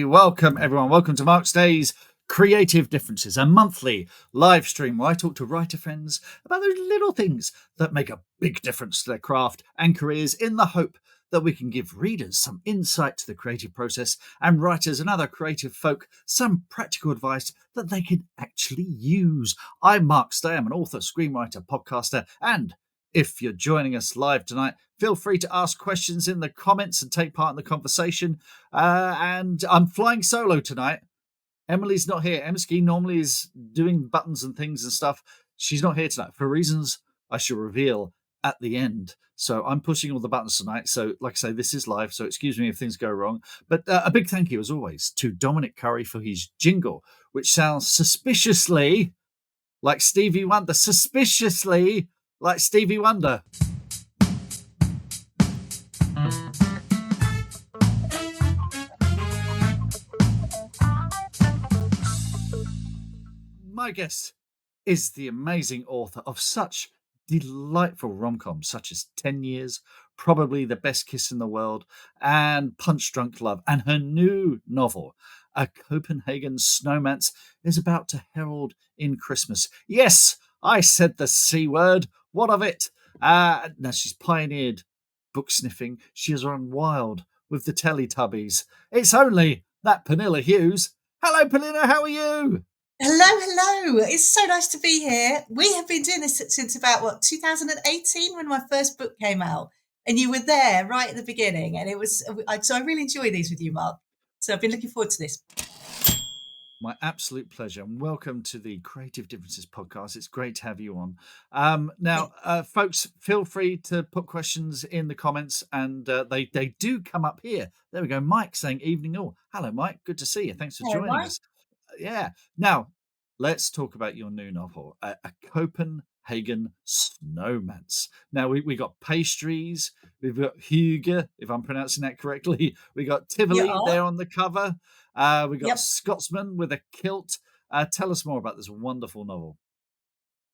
welcome everyone. Welcome to Mark's Day's Creative Differences, a monthly live stream where I talk to writer friends about those little things that make a big difference to their craft and careers, in the hope that we can give readers some insight to the creative process and writers and other creative folk some practical advice that they can actually use. I'm Mark Stay. I'm an author, screenwriter, podcaster, and if you're joining us live tonight, feel free to ask questions in the comments and take part in the conversation. And I'm flying solo tonight. Emily's not here. Emski normally is doing buttons and things and stuff. She's not here tonight for reasons I shall reveal at the end. So I'm pushing all the buttons tonight. So like I say, this is live, so excuse me if things go wrong. But a big thank you, as always, to Dominic Currie for his jingle, which sounds suspiciously like Stevie Wonder. Suspiciously like Stevie Wonder. My guest is the amazing author of such delightful rom-coms such as 10 Years, Probably the Best Kiss in the World, and Punch Drunk Love. And her new novel, A Copenhagen Snowmance, is about to herald in Christmas. Yes, I said the C word. What of it? Now, she's pioneered book sniffing. She has run wild with the Teletubbies. It's only that Pernille Hughes. Hello, Pernille, how are you? Hello. It's so nice to be here. We have been doing this since about, 2018 when my first book came out. And you were there right at the beginning. And so I really enjoy these with you, Mark. So I've been looking forward to this. My absolute pleasure, and welcome to the Creative Differences podcast. It's great to have you on. Now, folks, feel free to put questions in the comments, and they do come up here. There we go. Mike saying evening all. Hello, Mike. Good to see you. Thanks for joining us. Yeah. Now, let's talk about your new novel, A Copenhagen Snowmance. Now, we got pastries. We've got Hygge, if I'm pronouncing that correctly. We got Tivoli there on the cover. We got Scotsman with a kilt. Tell us more about this wonderful novel.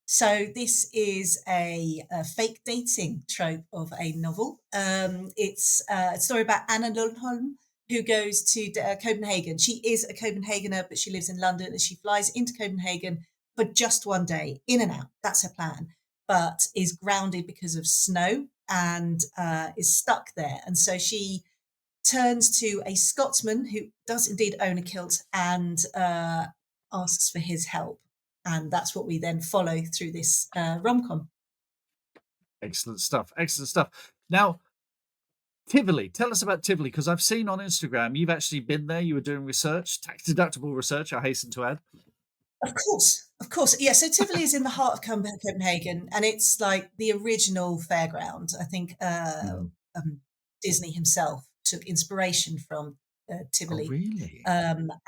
So this is a fake dating trope of a novel. It's a story about Anna Lundholm, who goes to Copenhagen. She is a Copenhagener, but she lives in London, and she flies into Copenhagen for just one day, in and out. That's her plan, but is grounded because of snow and is stuck there. And so she turns to a Scotsman who does indeed own a kilt and asks for his help. And that's what we then follow through this rom-com. Excellent stuff. Now, Tivoli, tell us about Tivoli, because I've seen on Instagram you've actually been there. You were doing research, tax-deductible research, I hasten to add. Of course. Yeah, so Tivoli is in the heart of Copenhagen, and it's like the original fairground. I think Disney himself took inspiration from Tivoli. Oh, really?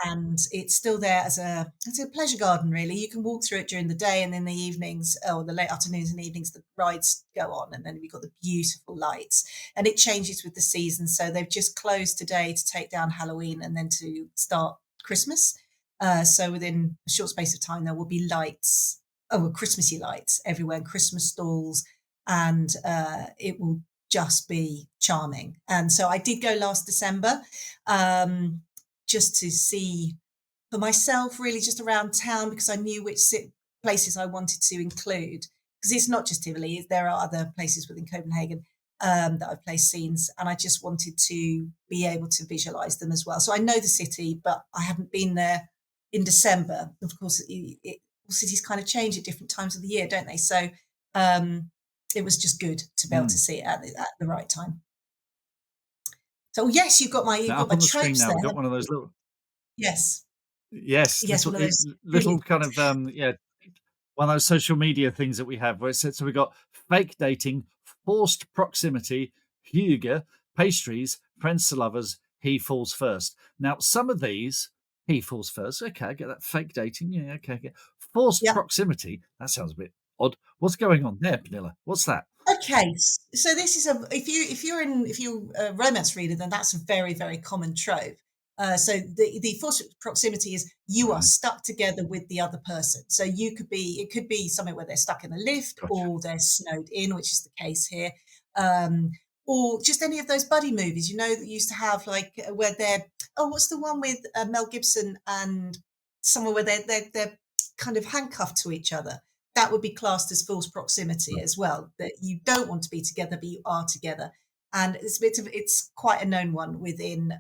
And it's still there as a pleasure garden, really. You can walk through it during the day, and in the evenings, or the late afternoons and evenings, the rides go on, and then we've got the beautiful lights. And it changes with the season. So they've just closed today to take down Halloween and then to start Christmas. So within a short space of time, there will be lights, Christmassy lights everywhere, and Christmas stalls, and it will just be charming. And so I did go last December just to see for myself, really just around town, because I knew which places I wanted to include, because it's not just Tivoli, there are other places within Copenhagen that I've placed scenes, and I just wanted to be able to visualize them as well. So I know the city, but I hadn't been there in December. Of course, cities kind of change at different times of the year, don't they? So it was just good to be able to see it at the right time. So yes, you've got my tropes there. We've got one of those little. Yes. Little kind of one of those social media things that we have where it says, so we got fake dating, forced proximity, Hygge, pastries, friends to lovers, he falls first. Now, some of these, he falls first. Okay, I get that. Fake dating, yeah, okay. Forced proximity, that sounds a bit odd. What's going on there, Pernille? What's that? Okay, so this is if you're a romance reader, then that's a very, very common trope. So the forced proximity is you are stuck together with the other person. So it could be something where they're stuck in a lift, or they're snowed in, which is the case here. Or just any of those buddy movies, that you used to have, like where they're oh, what's the one with Mel Gibson and someone where they're kind of handcuffed to each other? That would be classed as false proximity as well. That you don't want to be together, but you are together, and it's quite a known one within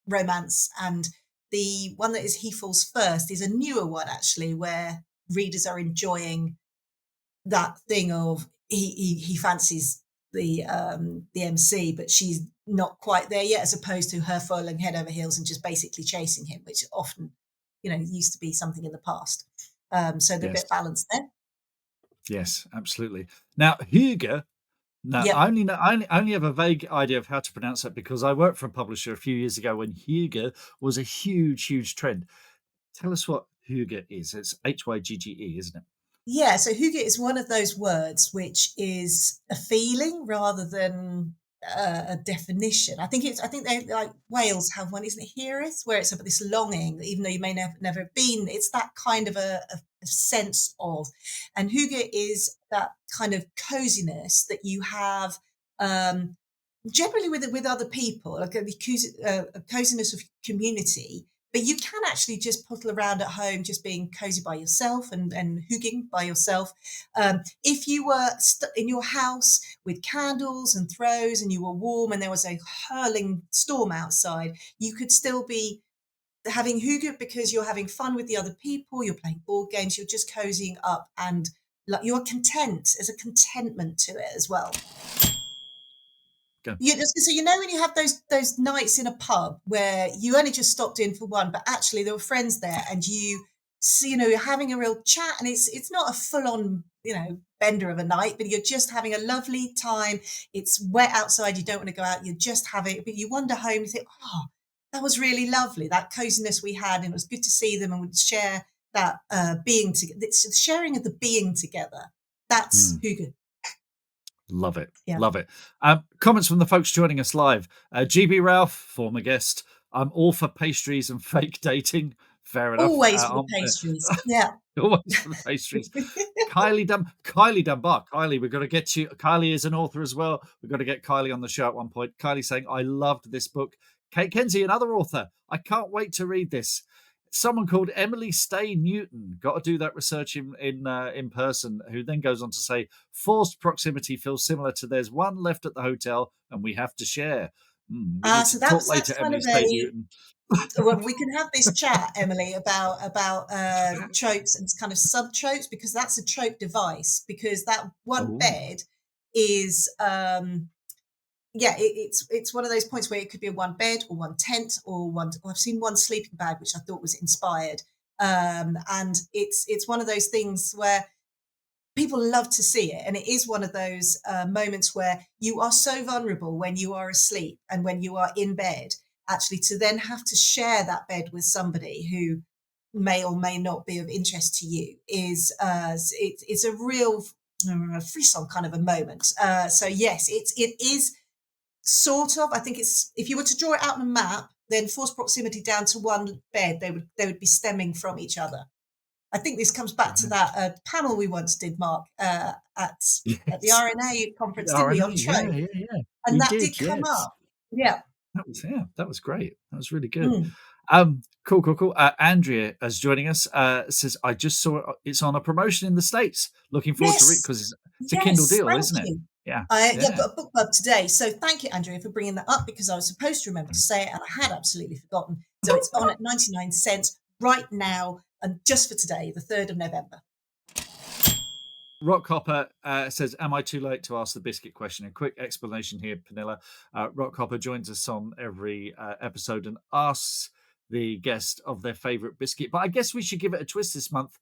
romance. And the one that is He Falls First is a newer one actually, where readers are enjoying that thing of he fancies the MC, but she's not quite there yet, as opposed to her falling head over heels and just basically chasing him, which often, used to be something in the past. So they're a Yes. bit balanced there. Yes, absolutely. Now, Hygge. No, Yep. I only have a vague idea of how to pronounce that because I worked for a publisher a few years ago when Hygge was a huge trend. Tell us what Hygge is. It's Hygge, isn't it? Yeah, so hygge is one of those words which is a feeling rather than a definition. I think they like Wales have one, isn't it? Heareth, where it's about this longing, even though you may never have been. It's that kind of a sense of, and hygge is that kind of coziness that you have. Generally with other people, like a coziness of community, but you can actually just puddle around at home, just being cozy by yourself and hooging by yourself. If you were in your house with candles and throws and you were warm and there was a hurling storm outside, you could still be having hygge because you're having fun with the other people, you're playing board games, you're just cozying up, and like you're content. There's a contentment to it as well. Go. So when you have those nights in a pub where you only just stopped in for one, but actually there were friends there, and you see, you're having a real chat, and it's not a full on bender of a night, but you're just having a lovely time. It's wet outside, you don't want to go out, you're just having, but you wander home, you think, oh, that was really lovely, that coziness we had, and it was good to see them, and we'd share that being together. It's the sharing of the being together. That's Mm. hygge. Love it. Yeah. Love it. Comments from the folks joining us live. GB Ralph, former guest. I'm all for pastries and fake dating. Fair enough. Always for the pastries. Yeah. Always for the pastries. Kylie Dunbar. Kylie, we've got to get you. Kylie is an author as well. We've got to get Kylie on the show at one point. Kylie saying, I loved this book. Kate Kenzie, another author. I can't wait to read this. Someone called Emily Stay Newton. Got to do that research in person. Who then goes on to say, forced proximity feels similar to there's one left at the hotel and we have to share. We need So to talk that's later, kind Emily of Stay Newton. well, we can have this chat, Emily, about tropes and kind of sub tropes, because that's a trope device. Because that one Oh, bed is it's one of those points where it could be a one bed or one tent or one. Or I've seen one sleeping bag, which I thought was inspired, and it's one of those things where people love to see it, and it is one of those moments where you are so vulnerable when you are asleep and when you are in bed, actually, to then have to share that bed with somebody who may or may not be of interest to you is it's a real frisson kind of a moment. So yes, it is sort of. I think it's, if you were to draw it out on a map, then forced proximity down to one bed, they would be stemming from each other. I think this comes back to that panel we once did, Mark, at the yes. RNA conference, didn't we, RNA, on trope? yeah. And We that did did, come yes. up. Yeah. That was great. That was really good. Mm. Cool. Andrea is joining us. Says I just saw it's on a promotion in the States. Looking forward to read Yes. because it's a Kindle Yes. deal, Thank isn't it? you. Yeah, I've yeah. got a book club today. So thank you, Andrea, for bringing that up, because I was supposed to remember to say it and I had absolutely forgotten. So it's on at 99 cents right now, and just for today, the 3rd of November. Rock Hopper says, am I too late to ask the biscuit question? A quick explanation here, Pernille. Rock Hopper joins us on every episode and asks the guest of their favourite biscuit. But I guess we should give it a twist this month.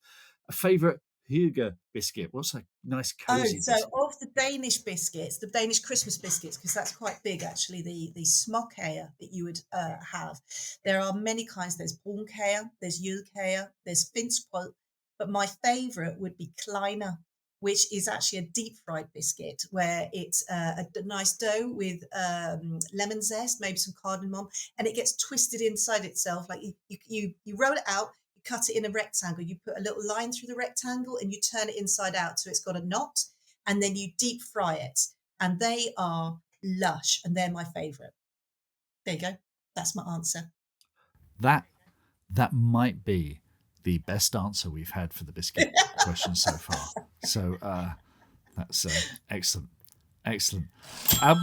A favourite Hygge biscuit. What's a nice cosy So biscuit? of the Danish biscuits, the Danish Christmas biscuits, because that's quite big actually, the småkager that you would have. There are many kinds. There's brunkager, there's jødekager, there's finskbrød, but my favourite would be kleiner, which is actually a deep fried biscuit where it's a nice dough with lemon zest, maybe some cardamom, and it gets twisted inside itself. Like you roll it out, cut it in a rectangle, you put a little line through the rectangle and you turn it inside out so it's got a knot, and then you deep fry it, and they are lush and they're my favorite. There you go, that's my answer. That that might be the best answer we've had for the biscuit question so far. So that's excellent. Excellent.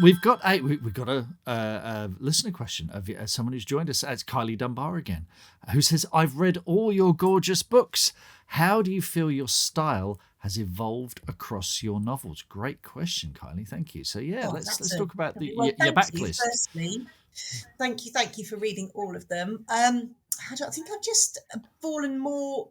We've got a listener question of someone who's joined us. It's Kylie Dunbar again, who says, "I've read all your gorgeous books. How do you feel your style has evolved across your novels?" Great question, Kylie. Thank you. So yeah, Oh, let's that's a talk about well. your Thank you. backlist. Firstly, thank you for reading all of them. How do I think I've just fallen more.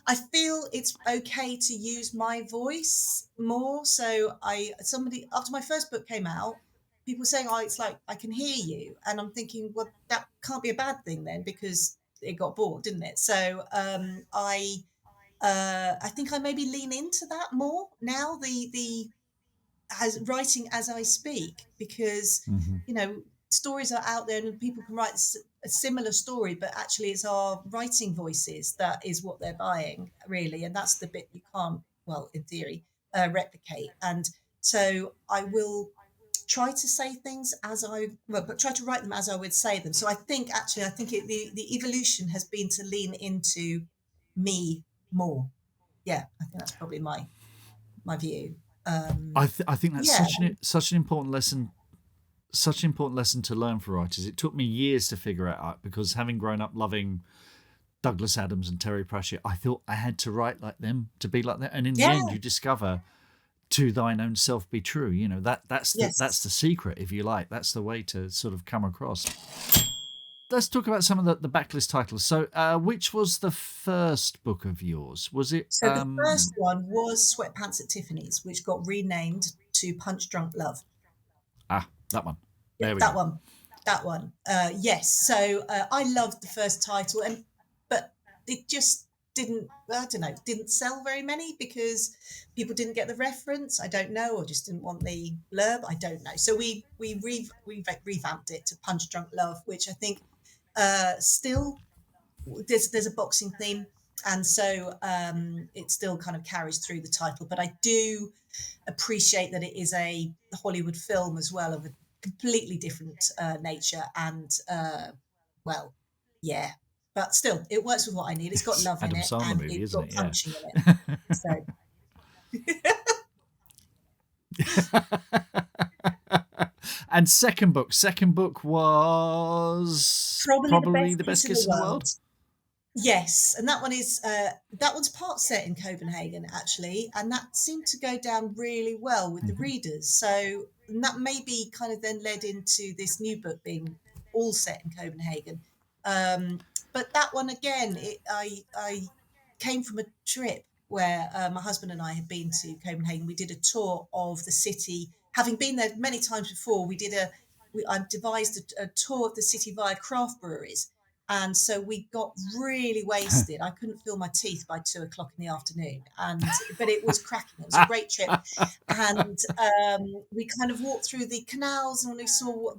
I feel it's okay to use my voice more. So somebody after my first book came out, people were saying, "Oh, it's like I can hear you," and I'm thinking, well, that can't be a bad thing then because it got bought, didn't it? So I think I maybe lean into that more now. The as writing as I speak, because Mm-hmm. stories are out there and people can write a similar story, but actually it's our writing voices that is what they're buying really, and that's the bit you can't, well, in theory, replicate. And so I will try to say things but try to write them as I would say them. So I think the evolution has been to lean into me more. Yeah, I think that's probably my view. I think that's Yeah. such an important lesson. Such an important lesson to learn for writers. It took me years to figure it out because having grown up loving Douglas Adams and Terry Pratchett, I thought I had to write like them, to be like them. And in the Yeah. end, you discover to thine own self be true. That's Yes. the secret, if you like. That's the way to sort of come across. Let's talk about some of the backlist titles. So, which was the first book of yours? Was it? So the first one was Sweatpants at Tiffany's, which got renamed to Punch Drunk Love. That one. Yeah, There we that go. one. That one. Yes. So I loved the first title, but it just didn't. I don't know. Didn't sell very many because people didn't get the reference. I don't know, or just didn't want the blurb. I don't know. So we revamped it to Punch Drunk Love, which I think still there's a boxing theme, and so it still kind of carries through the title. But I do appreciate that it is a Hollywood film as well, of a completely different nature, and well, yeah, but still, it works with what I need. It's got It's love in Adam it, Sandler and movie, it's isn't got it? Yeah. punching in it. So And second book was probably the probably best the kiss best in the kiss in the world. world. Yes, and that one's part set in Copenhagen actually, and that seemed to go down really well with the Mhm. readers. So and that maybe kind of then led into this new book being all set in Copenhagen. But that one again, I came from a trip where my husband and I had been to Copenhagen. We did a tour of the city, having been there many times before. I devised a tour of the city via craft breweries, and so we got really wasted. I couldn't feel my teeth by 2 o'clock in the afternoon, but it was cracking. It was a great trip, and we kind of walked through the canals, and we saw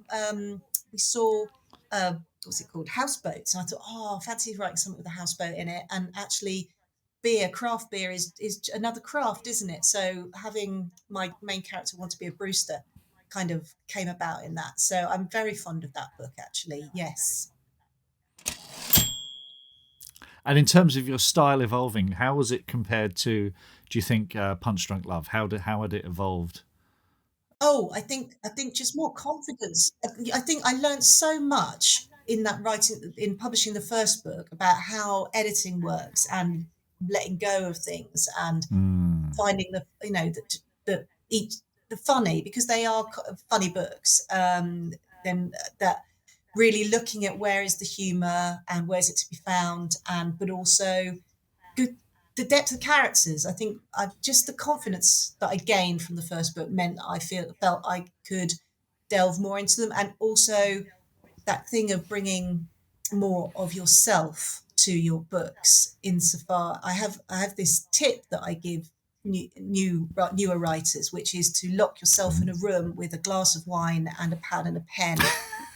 what's it called, houseboats, and I thought, oh, I fancy writing something with a houseboat in it. And actually, craft beer is another craft, isn't it? So having my main character want to be a Brewster kind of came about in that. So I'm very fond of that book, actually. Yes. And in terms of your style evolving, how was it compared to? Do you think Punch Drunk Love? How had it evolved? Oh, I think just more confidence. I think I learned so much in that writing, in publishing the first book, about how editing works and letting go of things, and Mm. finding the each the funny, because they are funny books. Then that really looking at where is the humour and where's it to be found, and but also good the depth of characters. I think I just the confidence that I gained from the first book meant that felt I could delve more into them, and also that thing of bringing more of yourself to your books. Insofar, I have this tip that I give newer writers, which is to lock yourself in Mhm. a room with a glass of wine and a pad and a pen,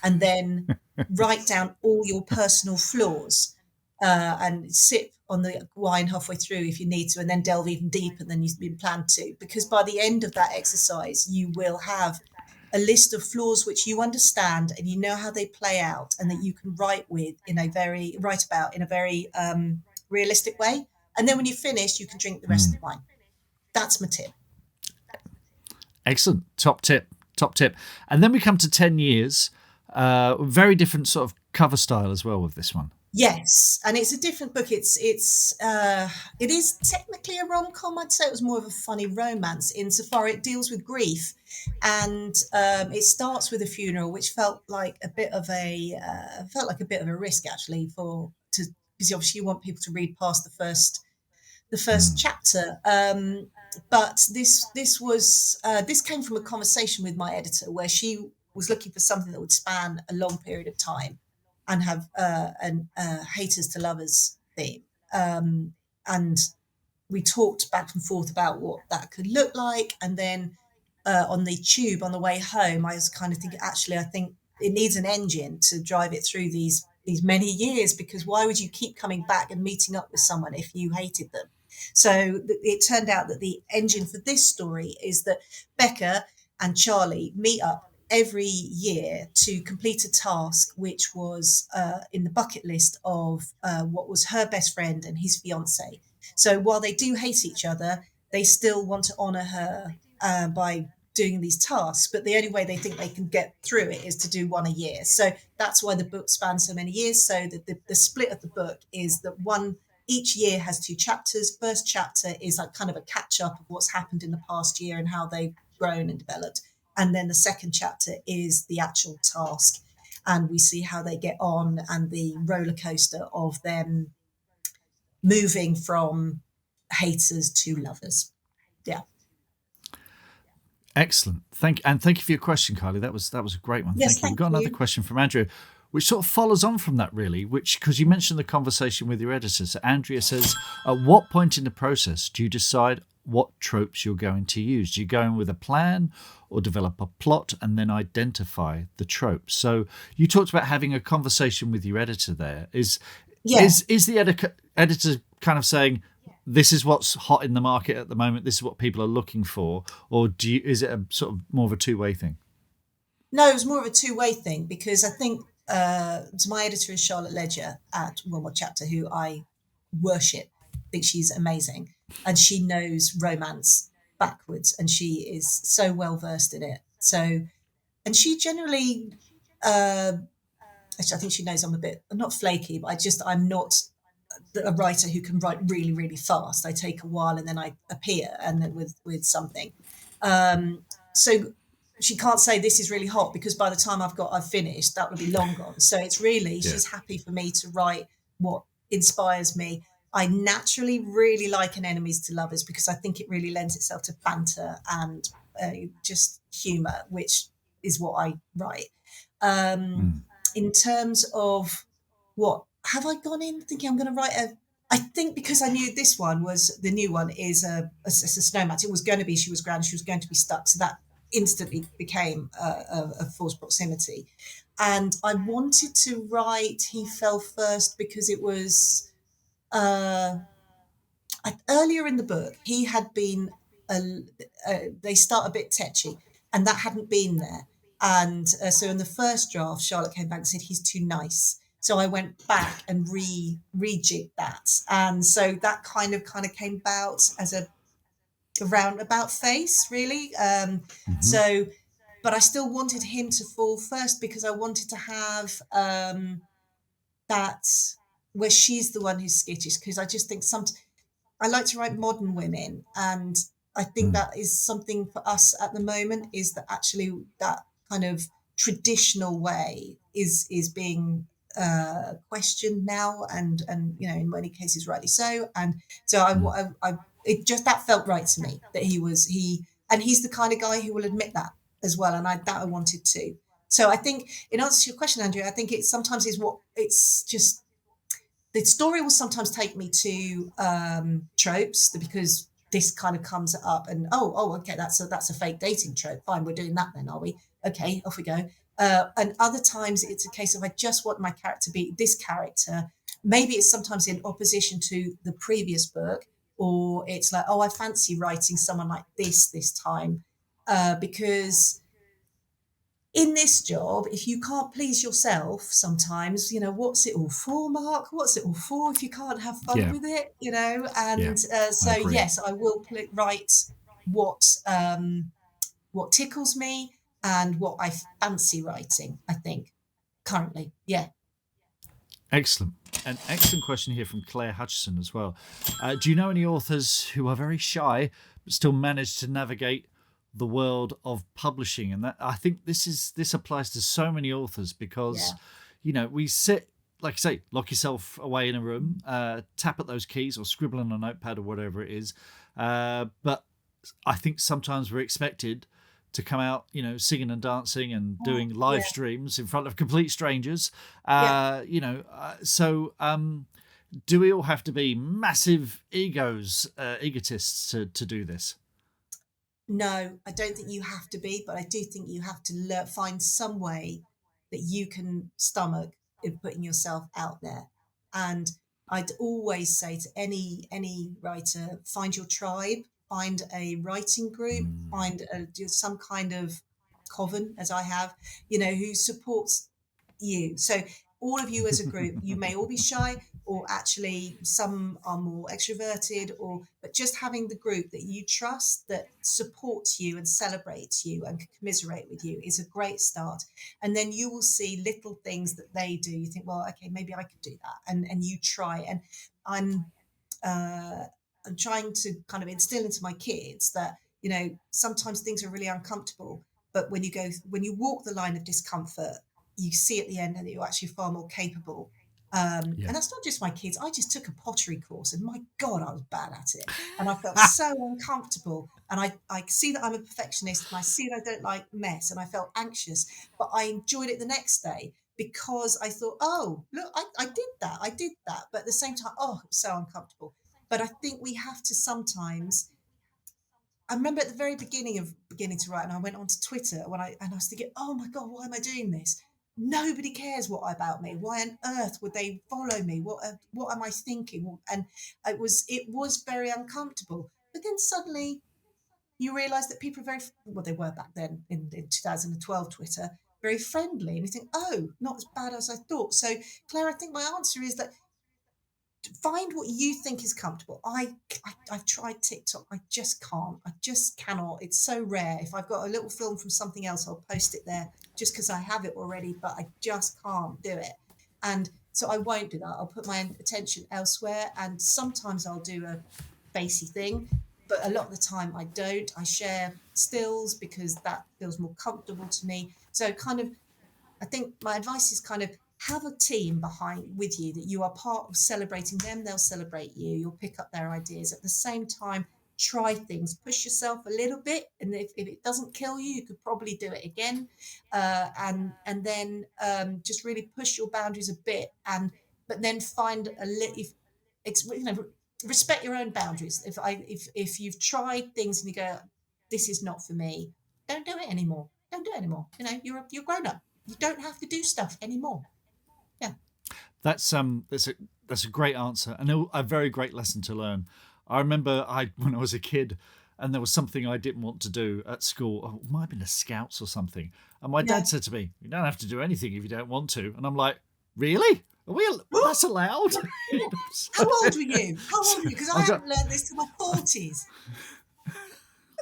and then write down all your personal flaws, and sip on the wine halfway through if you need to, and then delve even deeper than you've been planned to. Because by the end of that exercise, you will have a list of flaws which you understand and you know how they play out, and that you can write about in a very realistic way. And then when you finish, you can drink the rest of the wine. That's my tip. Excellent. Top tip. Top tip. And then we come to 10 years. Very different sort of cover style as well with this one. Yes, and it's a different book. It is technically a rom-com. I'd say it was more of a funny romance insofar it deals with grief, and it starts with a funeral, which felt like a bit of a risk actually because obviously you want people to read past the first chapter. But this came from a conversation with my editor where she was looking for something that would span a long period of time and have haters to lovers theme. And we talked back and forth about what that could look like. And then on the tube on the way home, I was kind of thinking, actually, I think it needs an engine to drive it through these many years, because why would you keep coming back and meeting up with someone if you hated them? So it turned out that the engine for this story is that Becca and Charlie meet up every year to complete a task which was in the bucket list of what was her best friend and his fiance. So while they do hate each other, they still want to honour her by doing these tasks, but the only way they think they can get through it is to do one a year. So that's why the book spans so many years. So the split of the book is that each year has 2 chapters. First chapter is like kind of a catch up of what's happened in the past year and how they've grown and developed. And then the second chapter is the actual task. And we see how they get on and the roller coaster of them moving from haters to lovers. Yeah. Excellent. Thank you for your question, Kylie. That was a great one. Yes, Thank you. We've got another question from Andrew, which sort of follows on from that, really, because you mentioned the conversation with your editor. So Andrea says, at what point in the process do you decide what tropes you're going to use? Do you go in with a plan or develop a plot and then identify the tropes? So you talked about having a conversation with your editor there. Is the editor kind of saying, this is what's hot in the market at the moment, this is what people are looking for, or is it a sort of more of a two-way thing? No, it was more of a two-way thing, because I think my editor is Charlotte Ledger at One More Chapter, who I worship. I think she's amazing, and she knows romance backwards, and she is so well versed in it. So, and she generally, actually, I think she knows I'm not flaky, but I'm not a writer who can write really, really fast. I take a while and then I appear and then with something. So she can't say this is really hot, because by the time I've finished, that would be long gone. So it's really, she's happy for me to write what inspires me. I naturally really like an enemies to lovers, because I think it really lends itself to banter and just humour, which is what I write. In terms of what have I gone in thinking I'm going to write I think because I knew this one was the new one is a snowmance. It was going to be, she was grounded, she was going to be stuck. So that instantly became a forced proximity. And I wanted to write He Fell First, because it was earlier in the book, he had been, they start a bit tetchy, and that hadn't been there. And so in the first draft, Charlotte came back and said, he's too nice. So I went back and rejigged that. And so that kind of came about as a roundabout face, really. So, but I still wanted him to fall first, because I wanted to have that where she's the one who's skittish, because I just think I like to write modern women, and I think that is something for us at the moment, is that actually that kind of traditional way is being questioned now, and in many cases rightly so. And so I it just, that felt right to me, that he's the kind of guy who will admit that as well, and I wanted to. So I think, in answer to your question, Andrew, I think it's just the story will sometimes take me to tropes, because this kind of comes up and okay, that's a fake dating trope. Fine, we're doing that then, are we? Okay, off we go. And other times it's a case of I just want my character to be this character. Maybe it's sometimes in opposition to the previous book, or it's like, I fancy writing someone like this time, because in this job, if you can't please yourself sometimes, what's it all for, Mark? What's it all for if you can't have fun Yeah, with it, yeah, And I so, agree. yes, I will write what what tickles me and what I fancy writing, I think, currently. Yeah. Excellent. An excellent question here from Claire Hutchison as well. Do you know any authors who are very shy but still manage to navigate the world of publishing? And that, I think this applies to so many authors because, Yeah. we sit, like I say, lock yourself away in a room, tap at those keys or scribble on a notepad or whatever it is. But I think sometimes we're expected to come out, singing and dancing and doing live Yeah. streams in front of complete strangers. Yeah. So do we all have to be massive egotists to do this? No, I don't think you have to be, but I do think you have to find some way that you can stomach in putting yourself out there. And I'd always say to any writer, find your tribe, find a writing group, find some kind of coven, as I have, who supports you. So all of you as a group, you may all be shy, or actually some are more extroverted, but just having the group that you trust that supports you and celebrates you and can commiserate with you is a great start. And then you will see little things that they do. You think, well, okay, maybe I could do that, and you try. And I'm uh, I'm trying to kind of instill into my kids that sometimes things are really uncomfortable, but when you walk the line of discomfort, you see at the end that you're actually far more capable. Yeah. And that's not just my kids. I just took a pottery course, and my God, I was bad at it, and I felt so uncomfortable. And I see that I'm a perfectionist, and I see that I don't like mess, and I felt anxious, but I enjoyed it the next day because I thought, oh, look, I did that, but at the same time, oh, it was so uncomfortable. But I think we have to sometimes. I remember at the very beginning of beginning to write, and I went onto Twitter and I was thinking, oh my God, why am I doing this? Nobody cares about me. Why on earth would they follow me? What am I thinking? And it was very uncomfortable. But then suddenly you realise that people are they were back then in 2012 Twitter, very friendly, and you think, oh, not as bad as I thought. So Claire, I think my answer is that find what you think is comfortable. I've tried TikTok. I just can't. I just cannot. It's so rare. If I've got a little film from something else, I'll post it there just because I have it already, but I just can't do it. And so I won't do that. I'll put my attention elsewhere. And sometimes I'll do a facey thing, but a lot of the time I don't. I share stills because that feels more comfortable to me. So kind of I think my advice is kind of have a team behind with you that you are part of celebrating them. They'll celebrate you. You'll pick up their ideas. At the same time, try things, push yourself a little bit, and if it doesn't kill you, you could probably do it again, and then just really push your boundaries a bit, and but then find a little. It's respect your own boundaries. If you've tried things and you go, this is not for me, don't do it anymore. Don't do it anymore. You're grown up. You don't have to do stuff anymore. Yeah. That's a great answer and a very great lesson to learn. I remember when I was a kid and there was something I didn't want to do at school. Oh, it might have been a Scouts or something. And my Yeah. dad said to me, "You don't have to do anything if you don't want to." And I'm like, "Really? That's allowed?" How old were you? How old were you? Because I I got, haven't learned this till my 40s.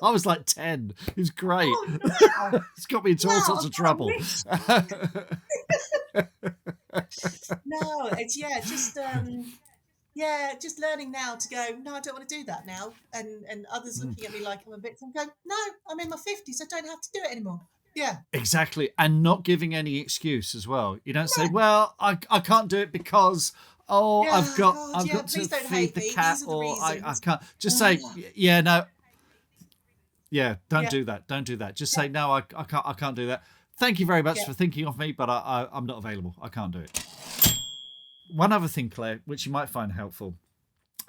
I was like 10. It was great. Oh, wow. It's got me into all sorts of I trouble. wish. No, it's just learning now to go, no, I don't want to do that now. And others looking at me like I'm a victim go, no, I'm in my 50s. I don't have to do it anymore. Yeah. Exactly. And not giving any excuse as well. You don't say, No. well, I can't do it because, Yeah, I've got God, yeah, to please don't feed hate the me. cat, These are the or I reasons. can't. Just say, yeah, no, yeah, don't Yeah, do that. Don't do that. Just yeah, say, no, I can't do that. Thank you very much yeah. for thinking of me, but I'm not available. I can't do it. One other thing, Claire, which you might find helpful.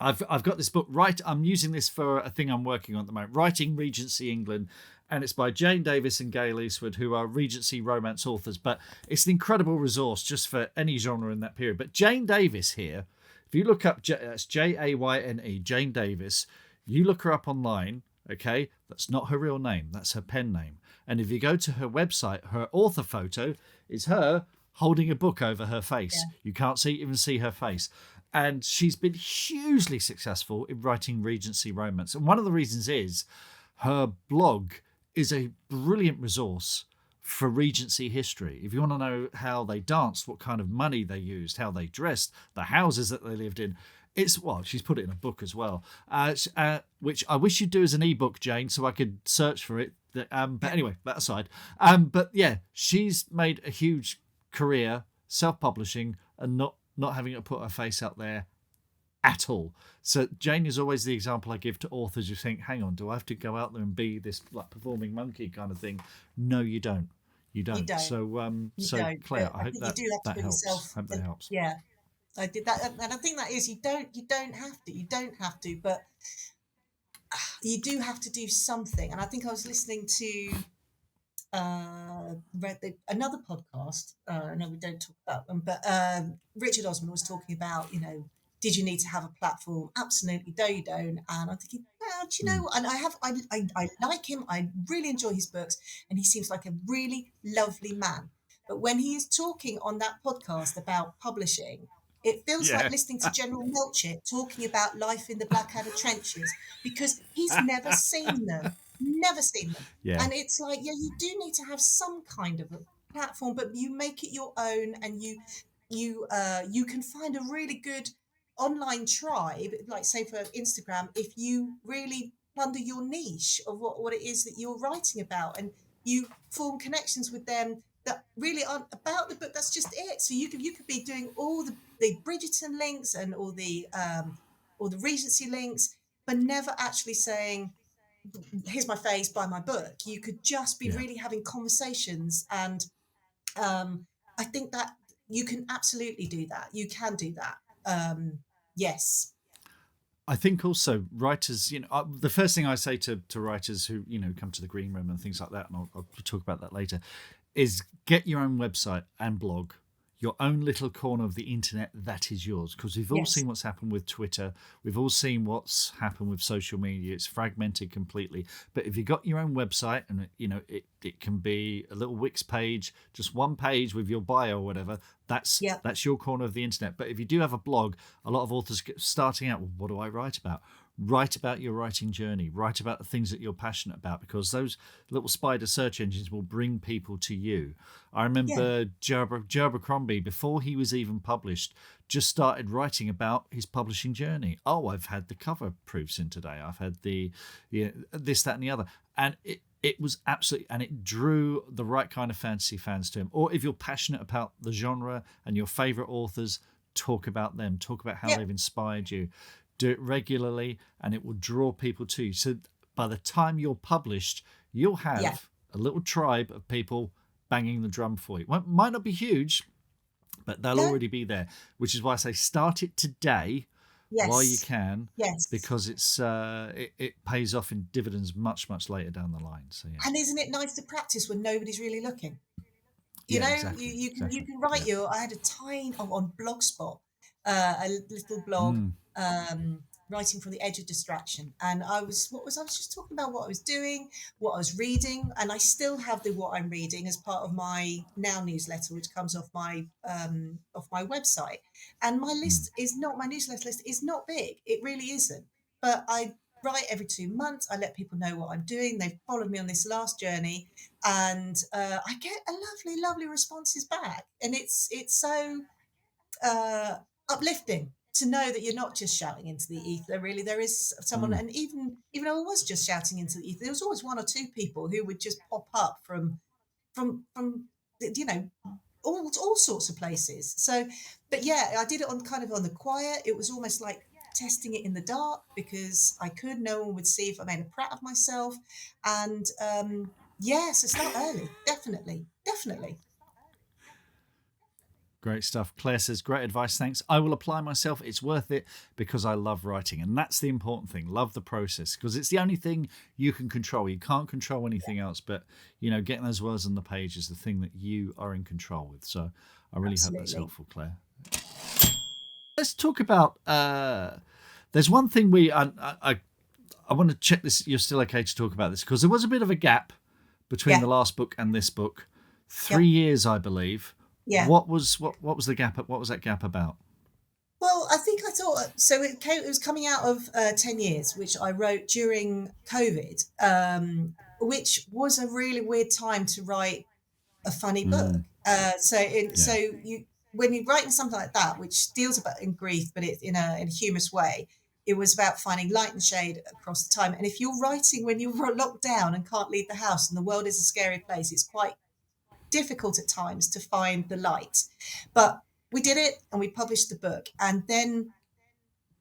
I've got this book, right? I'm using this for a thing I'm working on at the moment, Writing Regency England, and it's by Jane Davis and Gail Eastwood, who are Regency romance authors. But it's an incredible resource just for any genre in that period. But Jane Davis here, if you look up, that's Jayne, Jane Davis, you look her up online, Okay, that's not her real name. That's her pen name. And if you go to her website, her author photo is her holding a book over her face. Yeah. You can't even see her face. And she's been hugely successful in writing Regency romance. And one of the reasons is her blog is a brilliant resource for Regency history. If you want to know how they danced, what kind of money they used, how they dressed, the houses that they lived in, she's put it in a book as well, which I wish you'd do as an ebook, Jane, so I could search for it. But anyway, that aside. But yeah, she's made a huge career self-publishing and not having to put her face out there at all. So Jane is always the example I give to authors who think, hang on, do I have to go out there and be this like performing monkey kind of thing? No, you don't. You don't. So Claire, I hope you do have to put helps. yourself. I hope that helps. Yeah, I did that, and I think that is you don't have to, but you do have to do something. And I think I was listening to another podcast. No, we don't talk about them, but Richard Osman was talking about, did you need to have a platform? Absolutely, no, you don't. And I'm thinking, well, do you know what? And I like him. I really enjoy his books, and he seems like a really lovely man. But when he is talking on that podcast about publishing, it feels like listening to General Milchett talking about life in the Blackadder trenches, because he's never seen them. Never seen them. Yeah. And it's like, you do need to have some kind of a platform, but you make it your own, and you can find a really good online tribe, like say for Instagram, if you really plunder your niche of what it is that you're writing about, and you form connections with them that really aren't about the book. That's just it. So you could be doing all the Bridgerton links and all the Regency links, but never actually saying, here's my face, buy my book. You could just be really having conversations. And I think that you can absolutely do that. You can do that. Yes. I think also writers, the first thing I say to writers who, come to the green room and things like that, and I'll talk about that later, is get your own website and blog, your own little corner of the internet that is yours. Because we've all seen what's happened with Twitter. We've all seen what's happened with social media. It's fragmented completely. But if you've got your own website, and it can be a little Wix page, just one page with your bio or whatever, that's your corner of the internet. But if you do have a blog, a lot of authors get starting out, well, what do I write about? Write about your writing journey. Write about the things that you're passionate about, because those little spider search engines will bring people to you. I remember Gerber Crombie, before he was even published, just started writing about his publishing journey. Oh, I've had the cover proofs in today. I've had the this, that, and the other. And it was absolutely, and it drew the right kind of fantasy fans to him. Or if you're passionate about the genre and your favourite authors, talk about them. Talk about how they've inspired you. Do it regularly, and it will draw people to you. So by the time you're published, you'll have a little tribe of people banging the drum for you. Well, it might not be huge, but they'll already be there, which is why I say start it today while you can, because it pays off in dividends much, much later down the line. So And isn't it nice to practice when nobody's really looking? Exactly, you can write I had a tiny on Blogspot, a little blog, writing from the edge of distraction, and I was just talking about what I was doing, what I was reading, and I still have the what I'm reading as part of my Now newsletter, which comes off my website. And my list is not, my newsletter list is not big, it really isn't, but I write every 2 months. I let people know what I'm doing. They've followed me on this last journey, and I get a lovely responses back, and it's so uplifting to know that you're not just shouting into the ether. Really, there is someone, and even though I was just shouting into the ether, there was always one or two people who would just pop up from all sorts of places. So, but I did it on the quiet. It was almost like testing it in the dark, because no one would see if I made a prat of myself. And so start early, definitely. Great stuff. Claire says, great advice, thanks. I will apply myself. It's worth it because I love writing. And that's the important thing. Love the process, because it's the only thing you can control. You can't control anything else, but, getting those words on the page is the thing that you are in control with. So I really hope that's helpful, Claire. Let's talk about, there's one thing I want to check this. You're still okay to talk about this because there was a bit of a gap between Yeah. the last book and this book. 3 Yep. years, I believe. Yeah. What was the gap? What was that gap about? Well, I think I thought so. It was coming out of 10 years, which I wrote during COVID, which was a really weird time to write a funny book. So Yeah. you when you're writing something like that, which deals about in grief, but it's in a humorous way, it was about finding light and shade across the time. And if you're writing when you're locked down and can't leave the house and the world is a scary place, it's quite difficult at times to find the light. But we did it and we published the book. And then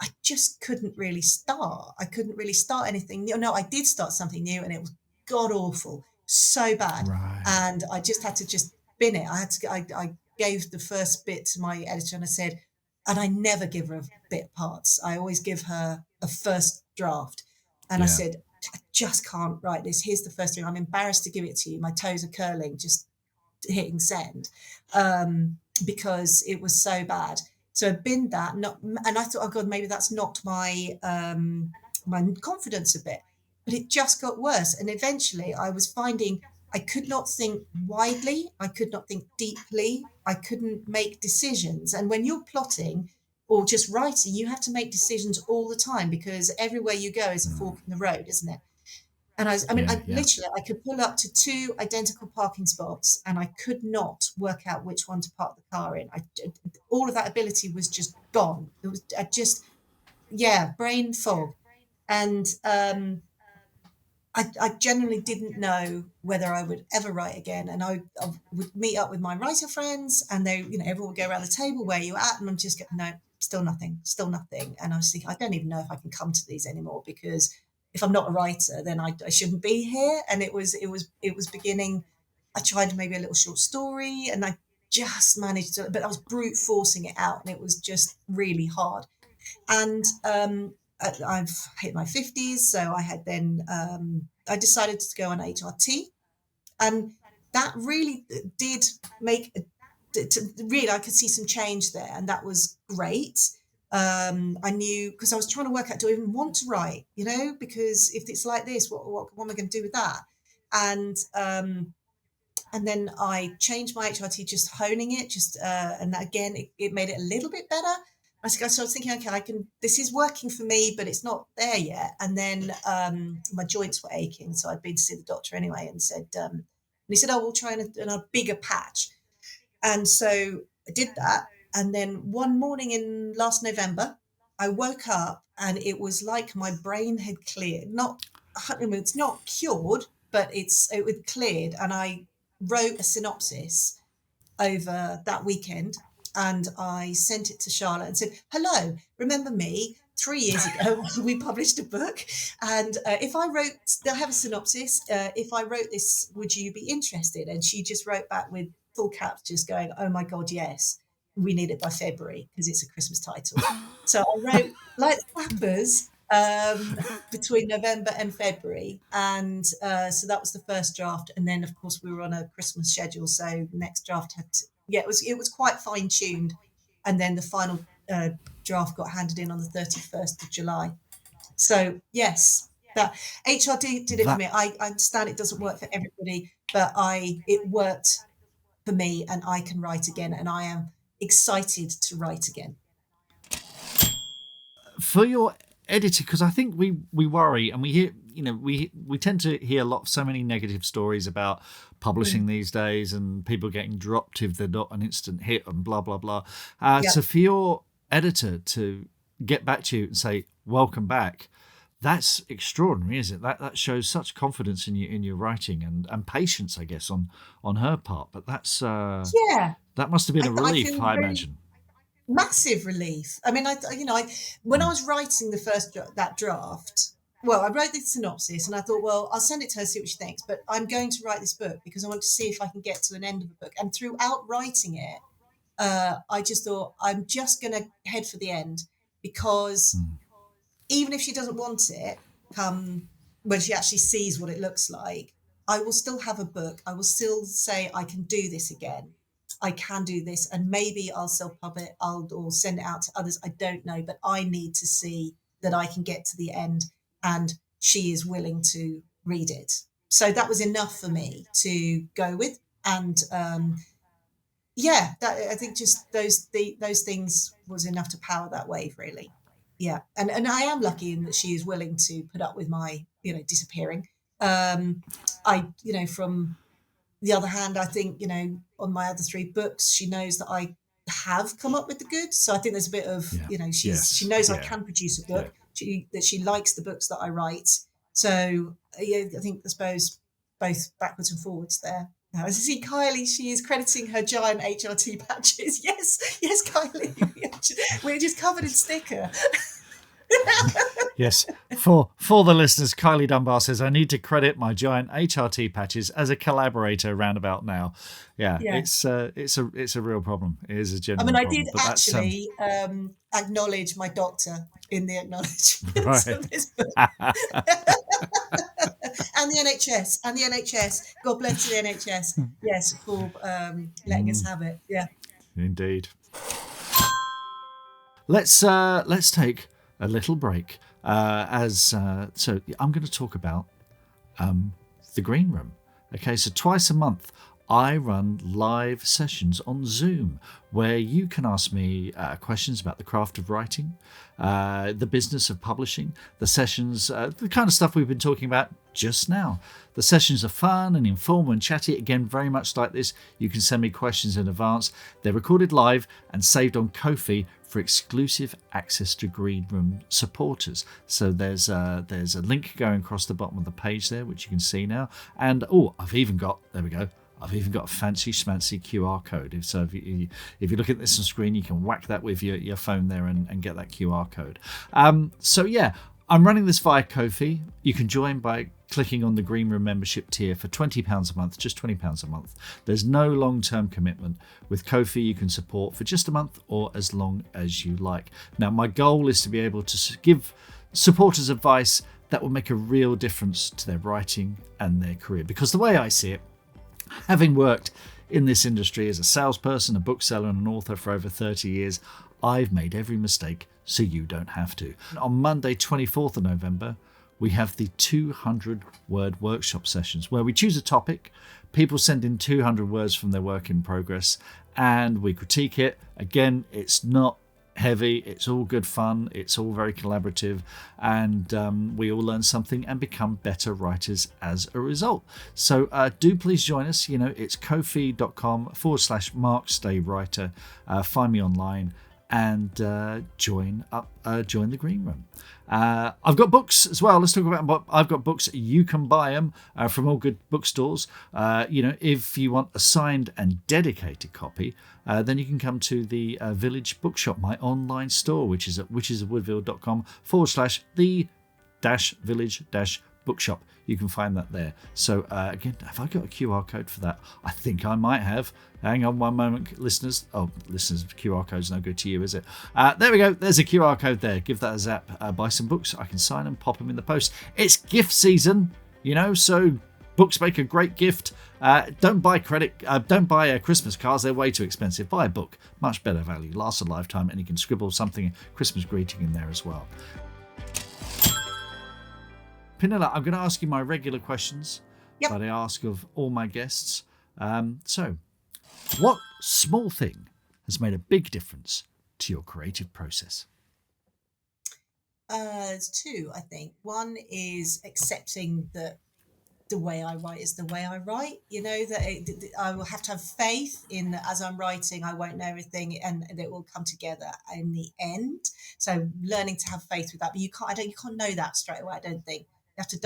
I just couldn't really start. I couldn't really start anything new. No, I did start something new and it was god awful, so bad. Right. And I just had to just bin it. I gave the first bit to my editor and I said, and I never give her bit parts. I always give her a first draft. And I Yeah. said, I just can't write this. Here's the first thing. I'm embarrassed to give it to you. My toes are curling just hitting send because it was so bad. So I binned that, and I thought, oh God, maybe that's knocked my confidence a bit. But it just got worse. And eventually I was finding I could not think widely, I could not think deeply, I couldn't make decisions. And when you're plotting or just writing, you have to make decisions all the time because everywhere you go is a fork in the road, isn't it? And I mean, Yeah. I Yeah. literally, I could pull up to two identical parking spots and I could not work out which one to park the car in. All of that ability was just gone. It was, yeah, brain fog. And I generally didn't know whether I would ever write again. And I would meet up with my writer friends and everyone would go around the table, where you at? And I'm just going, no, still nothing, still nothing. And I was thinking, I don't even know if I can come to these anymore because if I'm not a writer, then I shouldn't be here. And it was beginning. I tried maybe a little short story and I just managed to, but I was brute forcing it out and it was just really hard. And I've hit my 50s, so I had then I decided to go on HRT, and that really did make really I could see some change there, and that was great. I knew because I was trying to work out, do I even want to write? Because if it's like this, what am I going to do with that? And and then I changed my HRT, just honing it, and again, it made it a little bit better. So I was thinking, okay, this is working for me, but it's not there yet. And then my joints were aching. So I'd been to see the doctor anyway and he said, oh, we'll try a bigger patch. And so I did that. And then one morning in last November, I woke up and it was like my brain had cleared. It's not cured, but it was cleared. And I wrote a synopsis over that weekend and I sent it to Charlotte and said, hello, remember me? 3 years ago, we published a book. And I have a synopsis. If I wrote this, would you be interested? And she just wrote back with full caps, just going, oh my God, yes, we need it by February because it's a Christmas title. So I wrote like flappers between November and February. And so that was the first draft. And then, of course, we were on a Christmas schedule. So the next draft it was quite fine tuned. And then the final draft got handed in on the 31st of July. So, yes, that HRD did it for me. I understand it doesn't work for everybody, but it worked for me and I can write again. And I am excited to write again. For your editor, because I think we worry and we hear, we tend to hear so many negative stories about publishing these days and people getting dropped if they're not an instant hit and blah blah blah. So for your editor to get back to you and say welcome back, that's extraordinary, isn't it? That shows such confidence in your writing and patience, I guess, on her part. But that's that must have been a relief, I imagine. Massive relief. I mean, when I was writing that draft, well, I wrote the synopsis and I thought, well, I'll send it to her, see what she thinks. But I'm going to write this book because I want to see if I can get to an end of the book. And throughout writing it, I just thought I'm just going to head for the end because even if she doesn't want it, come when she actually sees what it looks like, I will still have a book. I will still say I can do this again. I can do this, and maybe I'll self-pub it. Or send it out to others. I don't know, but I need to see that I can get to the end and she is willing to read it. So that was enough for me to go with. And yeah, I think just those things was enough to power that wave, really. Yeah, and I am lucky in that she is willing to put up with my, disappearing. From the other hand, I think, on my other three books, she knows that I have come up with the goods. So I think there's a bit of, Yeah. she knows I can produce a book. That she likes the books that I write. So yeah, I suppose both backwards and forwards there. Now, as you see, Kylie, she is crediting her giant HRT patches. Yes, Kylie. We're just covered in sticker. Yes, for the listeners, Kylie Dunbar says, I need to credit my giant HRT patches as a collaborator roundabout now. Yeah. It's a real problem. It is a genuine problem. I did actually acknowledge my doctor in the acknowledgements of this book. And the NHS. God bless the NHS. Yes, for letting us have it. Yeah. Indeed. Let's take a little break. So I'm going to talk about the green room. Okay, so twice a month I run live sessions on Zoom where you can ask me questions about the craft of writing, the business of publishing, the sessions, the kind of stuff we've been talking about just now. The sessions are fun and informal and chatty. Again, very much like this. You can send me questions in advance. They're recorded live and saved on Ko-fi for exclusive access to Green Room supporters. So there's a link going across the bottom of the page there, which you can see now. And I've even got a fancy schmancy QR code. So if you look at this on screen, you can whack that with your phone there and get that QR code. So yeah, I'm running this via Ko-fi. You can join by clicking on the Green Room membership tier for £20 a month, just £20 a month. There's no long-term commitment. With Ko-fi, you can support for just a month or as long as you like. Now, my goal is to be able to give supporters advice that will make a real difference to their writing and their career. Because the way I see it, having worked in this industry as a salesperson, a bookseller and an author for over 30 years, I've made every mistake so you don't have to. On Monday, 24th of November, we have the 200-word workshop sessions where we choose a topic, people send in 200 words from their work in progress, and we critique it. Again, it's not heavy, it's all good fun, it's all very collaborative, and we all learn something and become better writers as a result. So do please join us. It's kofi.com/markstaywriter. Find me online and join the Green Room. I've got books as well. Let's talk about. I've got books. You can buy them from all good bookstores. If you want a signed and dedicated copy, then you can come to the Village Bookshop, my online store, which is at witchesofwoodville.com/the-village-bookshop. You can find that there. So again, have I got a QR code for that? I think I might have. Hang on one moment, listeners. Listeners, QR code's no good to you, is it? There we go. There's a QR code there. Give that a zap. Buy some books. I can sign them, pop them in the post. It's gift season, so books make a great gift. Don't buy Christmas cards. They're way too expensive. Buy a book. Much better value. Lasts a lifetime, and you can scribble something, Christmas greeting in there as well. Pernille, I'm going to ask you my regular questions that I ask of all my guests. So, what small thing has made a big difference to your creative process? There's two, I think. One is accepting that the way I write is the way I write. That I will have to have faith in that as I'm writing, I won't know everything, and it will come together in the end. So learning to have faith with that, but you can't know that straight away. I don't think. You have to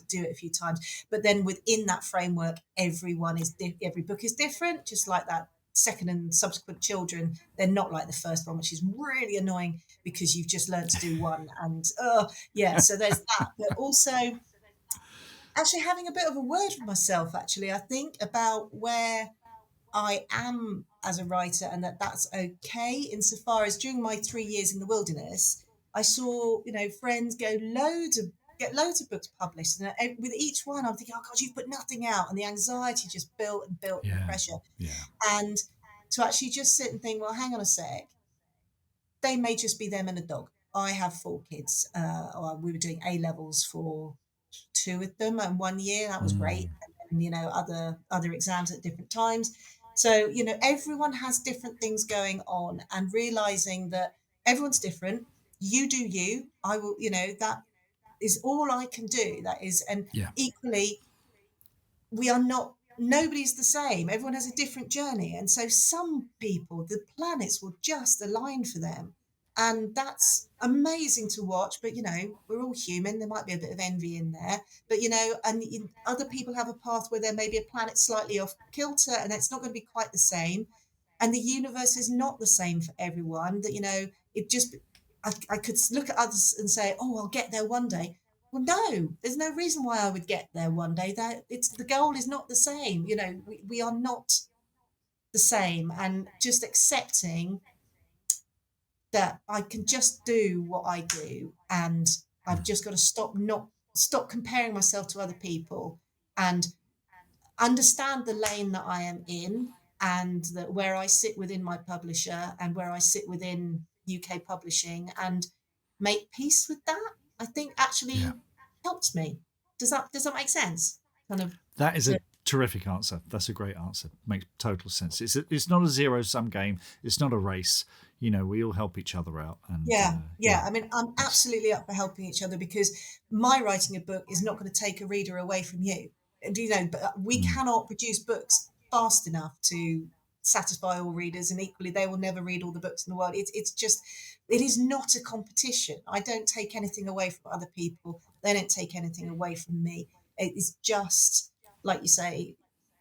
do it a few times. But then within that framework, every book is different, just like that. Second and subsequent children, they're not like the first one, which is really annoying because you've just learned to do one. And so there's that. But also actually having a bit of a word with myself, actually, I think, about where I am as a writer, and that's okay, insofar as during my 3 years in the wilderness, I saw, friends get loads of books published. And with each one, I'm thinking, oh God, you've put nothing out. And the anxiety just built and built, and the pressure. Yeah. And to actually just sit and think, well, hang on a sec. They may just be them and a dog. I have 4 kids. We were doing A levels for 2 of them and 1 year. That was great. And then, other exams at different times. So, everyone has different things going on, and realizing that everyone's different. You do you. I will, that is all I can do. That is, and Yeah. equally, nobody's the same. Everyone has a different journey. And so some people, the planets will just align for them. And that's amazing to watch. But, we're all human. There might be a bit of envy in there. But, other people have a path where there may be a planet slightly off kilter, and it's not going to be quite the same. And the universe is not the same for everyone. That, it just, I could look at others and say, oh, I'll get there one day. Well, no, there's no reason why I would get there one day. That it's the goal is not the same. We are not the same, and just accepting that I can just do what I do, and I've just got to stop comparing myself to other people, and understand the lane that I am in, and that where I sit within my publisher and where I sit within UK publishing, and make peace with that. I think Yeah. actually helped me. Does that make sense? Kind of. That is a terrific answer. That's a great answer. Makes total sense. It's not a zero-sum game. It's not a race. We all help each other out. And Yeah. I mean, I'm absolutely up for helping each other, because my writing a book is not going to take a reader away from you. And, but we cannot produce books fast enough to satisfy all readers, and equally, they will never read all the books in the world. It's just, it is not a competition. I don't take anything away from other people. They don't take anything away from me. It is just, like you say,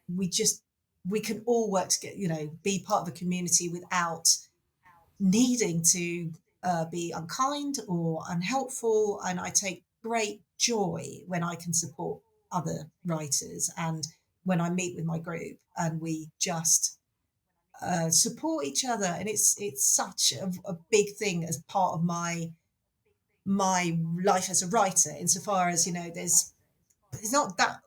we can all work together, be part of a community without needing to be unkind or unhelpful. And I take great joy when I can support other writers, and when I meet with my group and we just support each other. And it's such a big thing as part of my life as a writer, insofar as it's not that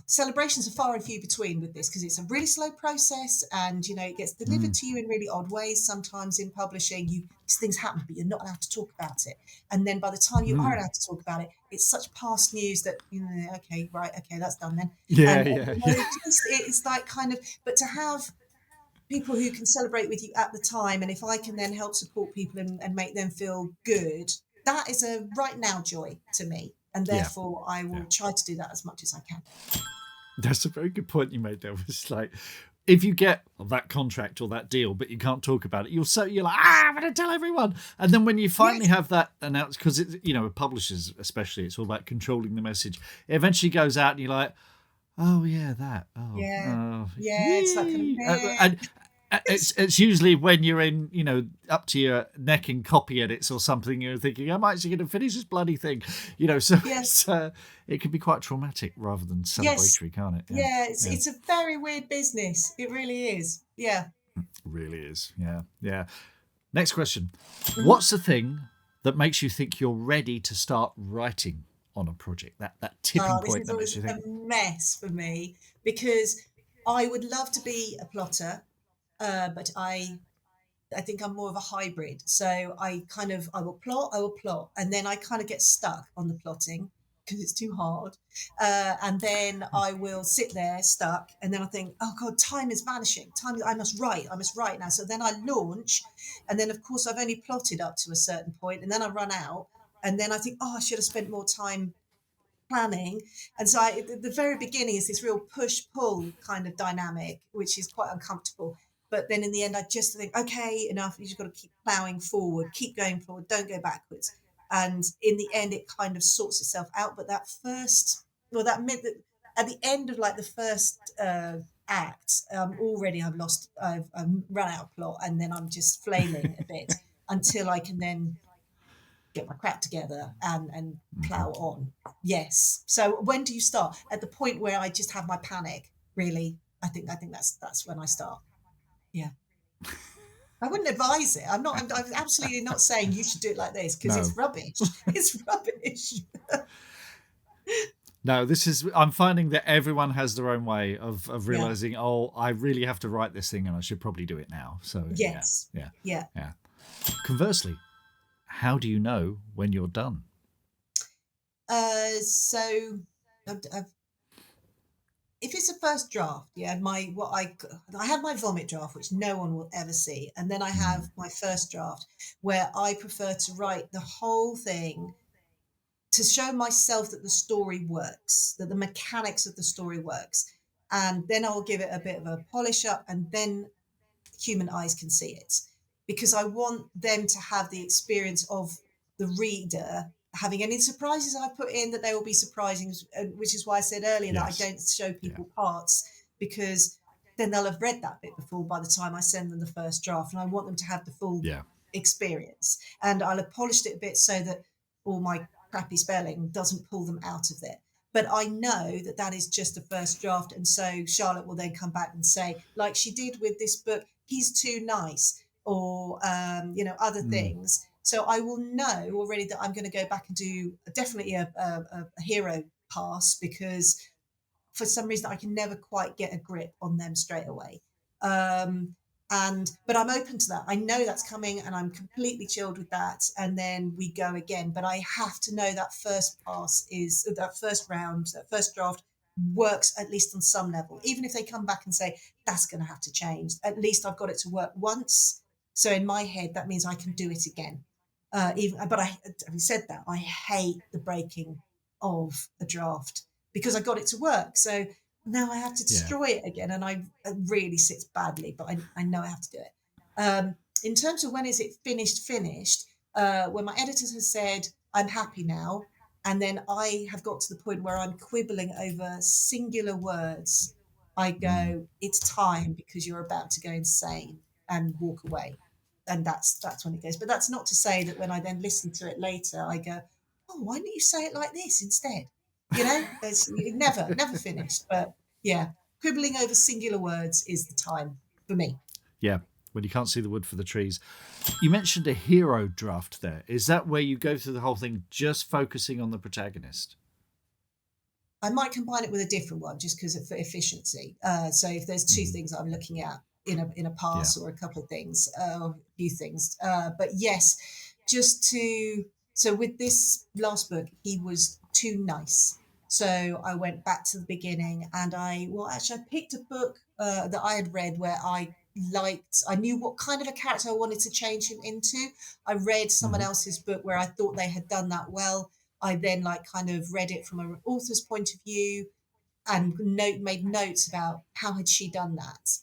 celebrations are far and few between with this, because it's a really slow process, and it gets delivered to you in really odd ways. Sometimes in publishing, these things happen, but you're not allowed to talk about it, and then by the time you are allowed to talk about it, it's such past news that okay, right, okay, that's done then. Yeah, And yeah. it's like kind of, but to have people who can celebrate with you at the time, and if I can then help support people and make them feel good, that is a right now joy to me. And therefore, I will try to do that as much as I can. That's a very good point you made there. It's like, if you get that contract or that deal, but you can't talk about it, you're like, I'm going to tell everyone. And then when you finally have that announced, because it's, with publishers especially, it's all about controlling the message. It eventually goes out, and you're like, oh yeah, that. Oh, It's that kind of, and it's usually when you're in, up to your neck in copy edits or something, you're thinking, I'm actually going to finish this bloody thing, so it can be quite traumatic rather than celebratory, can't it? It's a very weird business. It really is. Yeah. It really is. Yeah. Next question. What's the thing that makes you think you're ready to start writing on a project? That tipping point that makes you think. This is always a mess for me, because I would love to be a plotter. But I think I'm more of a hybrid. So I will plot, and then I kind of get stuck on the plotting because it's too hard. And then I will sit there stuck, and then I think, oh God, time is vanishing. I must write now. So then I launch, and then of course I've only plotted up to a certain point, and then I run out, and then I think, oh, I should have spent more time planning. And so the very beginning is this real push-pull kind of dynamic, which is quite uncomfortable. But then in the end, I just think, okay, enough. You just got to keep plowing forward, keep going forward, don't go backwards. And in the end, it kind of sorts itself out. But at the end of like the first act, already I've run out of plot, and then I'm just flailing a bit until I can then get my crap together and plow on. Yes. So when do you start? At the point where I just have my panic, really. I think that's when I start. Yeah. I wouldn't advise it. I'm absolutely not saying you should do it like this, because it's rubbish. It's rubbish. No, I'm finding that everyone has their own way of realizing, oh, I really have to write this thing and I should probably do it now. So yes. Yeah. Conversely, how do you know when you're done? So if it's a first draft, yeah, I have my vomit draft, which no one will ever see, and then I have my first draft, where I prefer to write the whole thing to show myself that the story works, that the mechanics of the story works, and then I'll give it a bit of a polish up, and then human eyes can see it, because I want them to have the experience of the reader having any surprises I put in, that they will be surprising, which is why I said earlier that I Yes. don't show Yeah. people parts, because then they'll have read that bit before by the time I send them the first draft, and I want them to have the full Yeah. experience. And I'll have polished it a bit so that all my crappy spelling doesn't pull them out of it. But I know that that is just a first draft. And so Charlotte will then come back and say, like she did with this book, he's too nice, or, other things. So I will know already that I'm going to go back and do definitely a hero pass, because for some reason I can never quite get a grip on them straight away. Um, but I'm open to that. I know that's coming, and I'm completely chilled with that. And then we go again. But I have to know that first pass is that first round, that first draft works at least on some level. Even if they come back and say that's going to have to change, at least I've got it to work once. So in my head, that means I can do it again. Having said that, I hate the breaking of a draft, because I got it to work. So now I have to Yeah. destroy it again, and it really sits badly, but I know I have to do it. In terms of when is it finished, when my editors have said, I'm happy now, and then I have got to the point where I'm quibbling over singular words, I go, it's time, because you're about to go insane, and walk away. And that's when it goes. But that's not to say that when I then listen to it later, I go, oh, why didn't you say it like this instead? It's never finished. But yeah, quibbling over singular words is the time for me. Yeah. When you can't see the wood for the trees. You mentioned a hero draft there. Is that where you go through the whole thing just focusing on the protagonist? I might combine it with a different one just because for efficiency. So if there's two things I'm looking at in a Yeah. pass, or a couple of things, a few things. But yes, just to so with this last book, he was too nice. So I went back to the beginning, and I picked a book that I had read where I knew what kind of a character I wanted to change him into. I read someone else's book where I thought they had done that well. I then like kind of read it from an author's point of view, and made notes about how had she done that,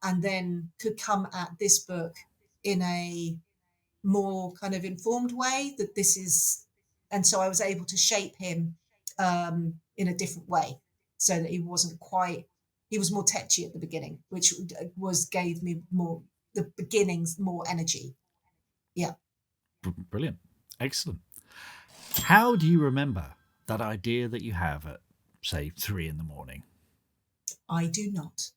and then could come at this book in a more kind of informed way, that this is, and so I was able to shape him in a different way, so that he was more tetchy at the beginning, which was gave me more the beginnings more energy. Yeah. Brilliant. Excellent. How do you remember that idea that you have at, say, 3 in the morning? I do not.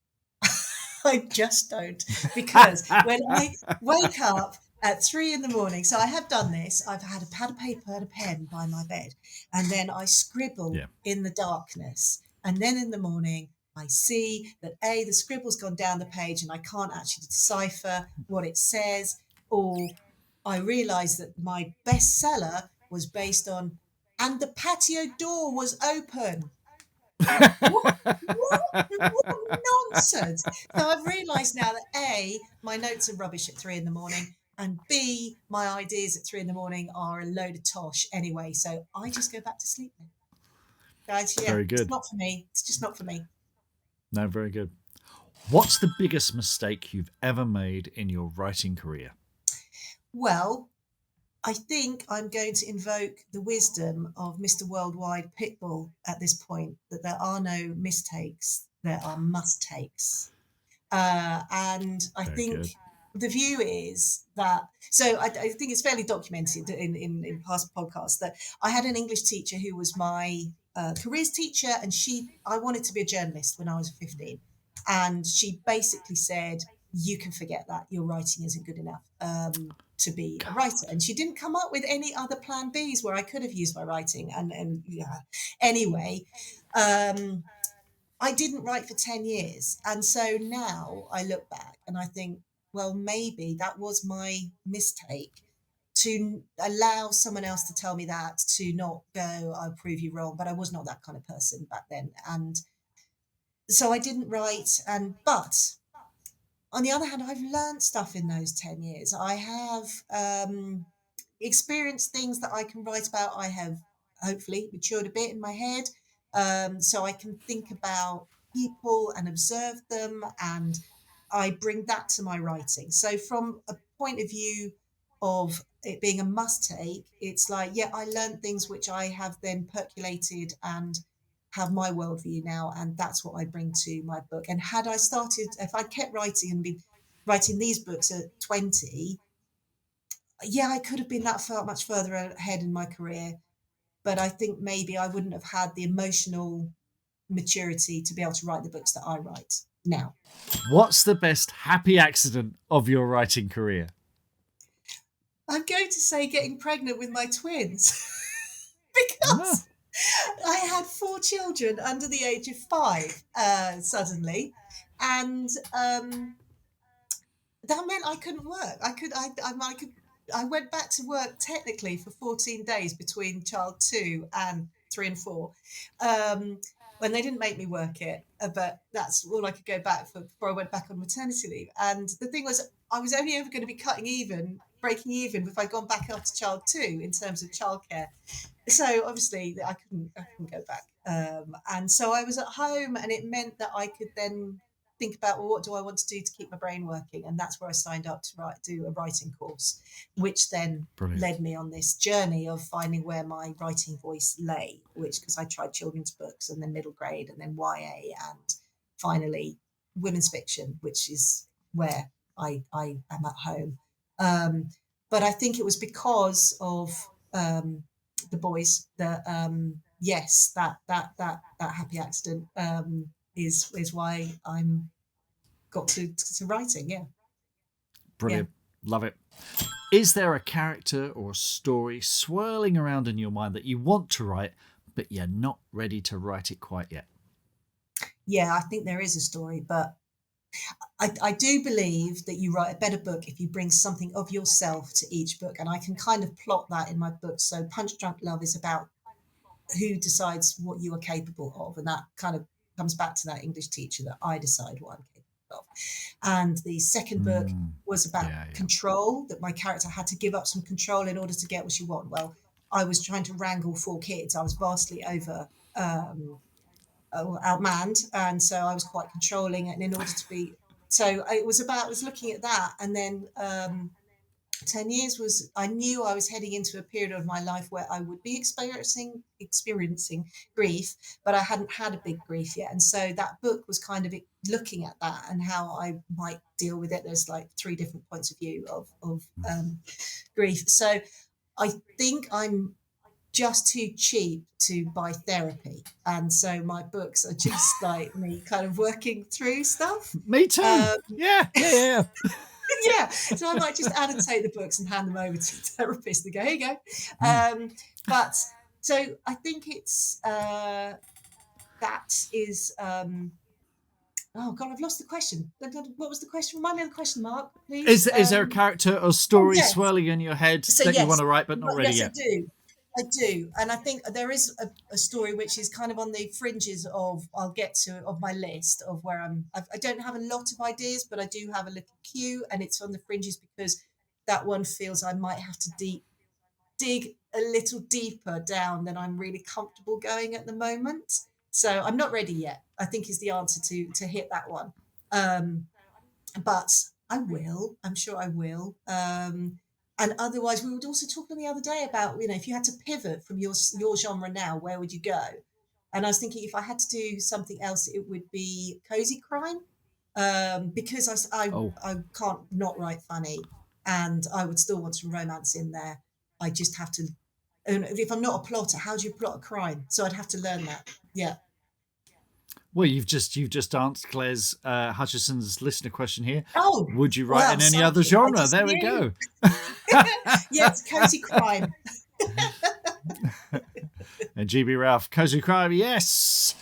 I just don't. Because when I wake up at 3 in the morning, so I have done this, I've had a pad of paper and a pen by my bed, and then I scribble Yeah. in the darkness. And then in the morning, I see that the scribble's gone down the page, and I can't actually decipher what it says, or I realise that my bestseller was based on, and the patio door was open. What, what nonsense. So I've realised now that A, my notes are rubbish at 3 in the morning, and B, my ideas at 3 in the morning are a load of tosh anyway. So I just go back to sleep then. Guys, yeah, Very it's good. not for me. It's just not for me. No, very good. What's the biggest mistake you've ever made in your writing career? Well, I think I'm going to invoke the wisdom of Mr. Worldwide Pitbull at this point, that there are no mistakes, there are must takes. And I Very good. think the view is that, so I think it's fairly documented in past podcasts, that I had an English teacher who was my careers teacher, and I wanted to be a journalist when I was 15. And she basically said, you can forget that. Your writing isn't good enough to be a writer. And she didn't come up with any other plan Bs where I could have used my writing. And yeah, anyway, I didn't write for 10 years. And so now I look back and I think, well, maybe that was my mistake, to allow someone else to tell me that, to not go, I'll prove you wrong. But I was not that kind of person back then. And so I didn't write. But on the other hand, I've learned stuff in those 10 years. I have experienced things that I can write about. I have hopefully matured a bit in my head. So I can think about people and observe them, and I bring that to my writing. So from a point of view of it being a must take, it's like, yeah, I learned things which I have then percolated and have my worldview now, and that's what I bring to my book. And had I started, if I kept writing and been writing these books at 20, yeah, I could have been that far much further ahead in my career, but I think maybe I wouldn't have had the emotional maturity to be able to write the books that I write now. What's the best happy accident of your writing career? I'm going to say getting pregnant with my twins Ah, because I had 4 children under the age of 5 suddenly, and that meant I couldn't work. I went back to work technically for 14 days between child 2 and 3 and 4, when they didn't make me work it. But that's all I could go back for before I went back on maternity leave. And the thing was, I was only ever going to be breaking even if I'd gone back after child 2 in terms of childcare. So obviously I couldn't go back. And so I was at home, and it meant that I could then think about, well, what do I want to do to keep my brain working? And that's where I signed up to do a writing course, which then brilliant. led me on this journey of finding where my writing voice lay, which, because I tried children's books and then middle grade and then YA and finally women's fiction, which is where I am at home. But I think it was because of the boys that yes, that happy accident is why I'm got to writing. Yeah. Brilliant. Love it. Is there a character or a story swirling around in your mind that you want to write, but you're not ready to write it quite yet? Yeah, I think there is a story, but I do believe that you write a better book if you bring something of yourself to each book. And I can kind of plot that in my book. So Punch Drunk Love is about who decides what you are capable of. And that kind of comes back to that English teacher, that I decide what I'm capable of. And the second book was about control, that my character had to give up some control in order to get what she wanted. Well, I was trying to wrangle 4 kids. I was vastly outmanned, and so I was quite controlling, and in order to be, so I was looking at that. And then 10 years was, I knew I was heading into a period of my life where I would be experiencing grief, but I hadn't had a big grief yet. And so that book was kind of looking at that and how I might deal with it. There's like 3 different points of view of grief. So I think I'm just too cheap to buy therapy, and so my books are just like me kind of working through stuff. Me too. Yeah. Yeah, so I might just annotate the books and hand them over to the therapist and go, here you go. But so I think it's that is oh god, I've lost the question. What was the question? Remind me of the question, Mark, please. Is there a character or story yes. swirling in your head So that yes, you want to write but not ready yes, yet? I do. And I think there is a story which is kind of on the fringes of, I'll get to, of my list of where I don't have a lot of ideas, but I do have a little queue, and it's on the fringes because that one feels I might have to dig a little deeper down than I'm really comfortable going at the moment. So I'm not ready yet, I think, is the answer to hit that one. But I will. I'm sure I will. And otherwise, we were also talking the other day about, if you had to pivot from your genre now, where would you go? And I was thinking, if I had to do something else, it would be cozy crime, because I can't not write funny, and I would still want some romance in there. I just have to. And if I'm not a plotter, how do you plot a crime? So I'd have to learn that. Yeah. Well, you've just answered Claire's Hutchison's listener question here. Oh, would you write in any other genre? There we go. Yes, cozy crime. And GB Ralph, cozy crime, yes.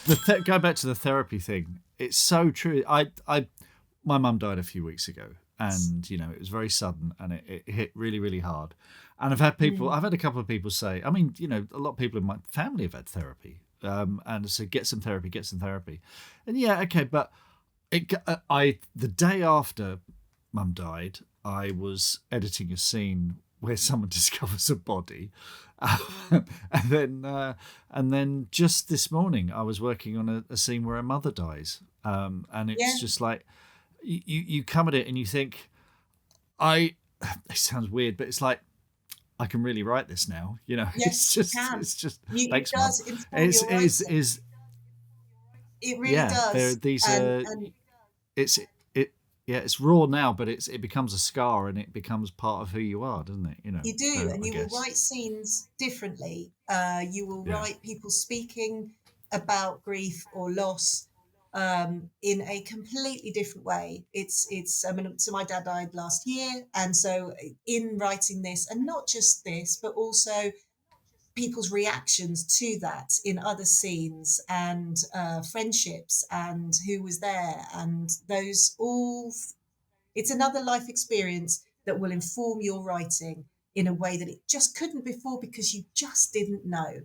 Go back to the therapy thing. It's so true. My mum died a few weeks ago, and it was very sudden, and it hit really, really hard. And I've Mm. had a couple of people say, I mean, a lot of people in my family have had therapy, and so get some therapy, and yeah, okay, but the day after Mum died, I was editing a scene where someone discovers a body, and then just this morning I was working on a scene where a mother dies, and it's Yeah. just like you come at it and you think, I. It sounds weird, but it's like I can really write this now. Yes, you can. it's just It thanks, Mum. does inform It's your writing. is It really yeah. There does. these And it's it yeah. It's raw now, but it becomes a scar and it becomes part of who you are, doesn't it? you do, So and I you will guess write scenes differently. You will yeah, write people speaking about grief or loss in a completely different way. It's. I mean, so my dad died last year, and so in writing this, and not just this, but also people's reactions to that in other scenes and friendships and who was there and those all it's another life experience that will inform your writing in a way that it just couldn't before because you just didn't know.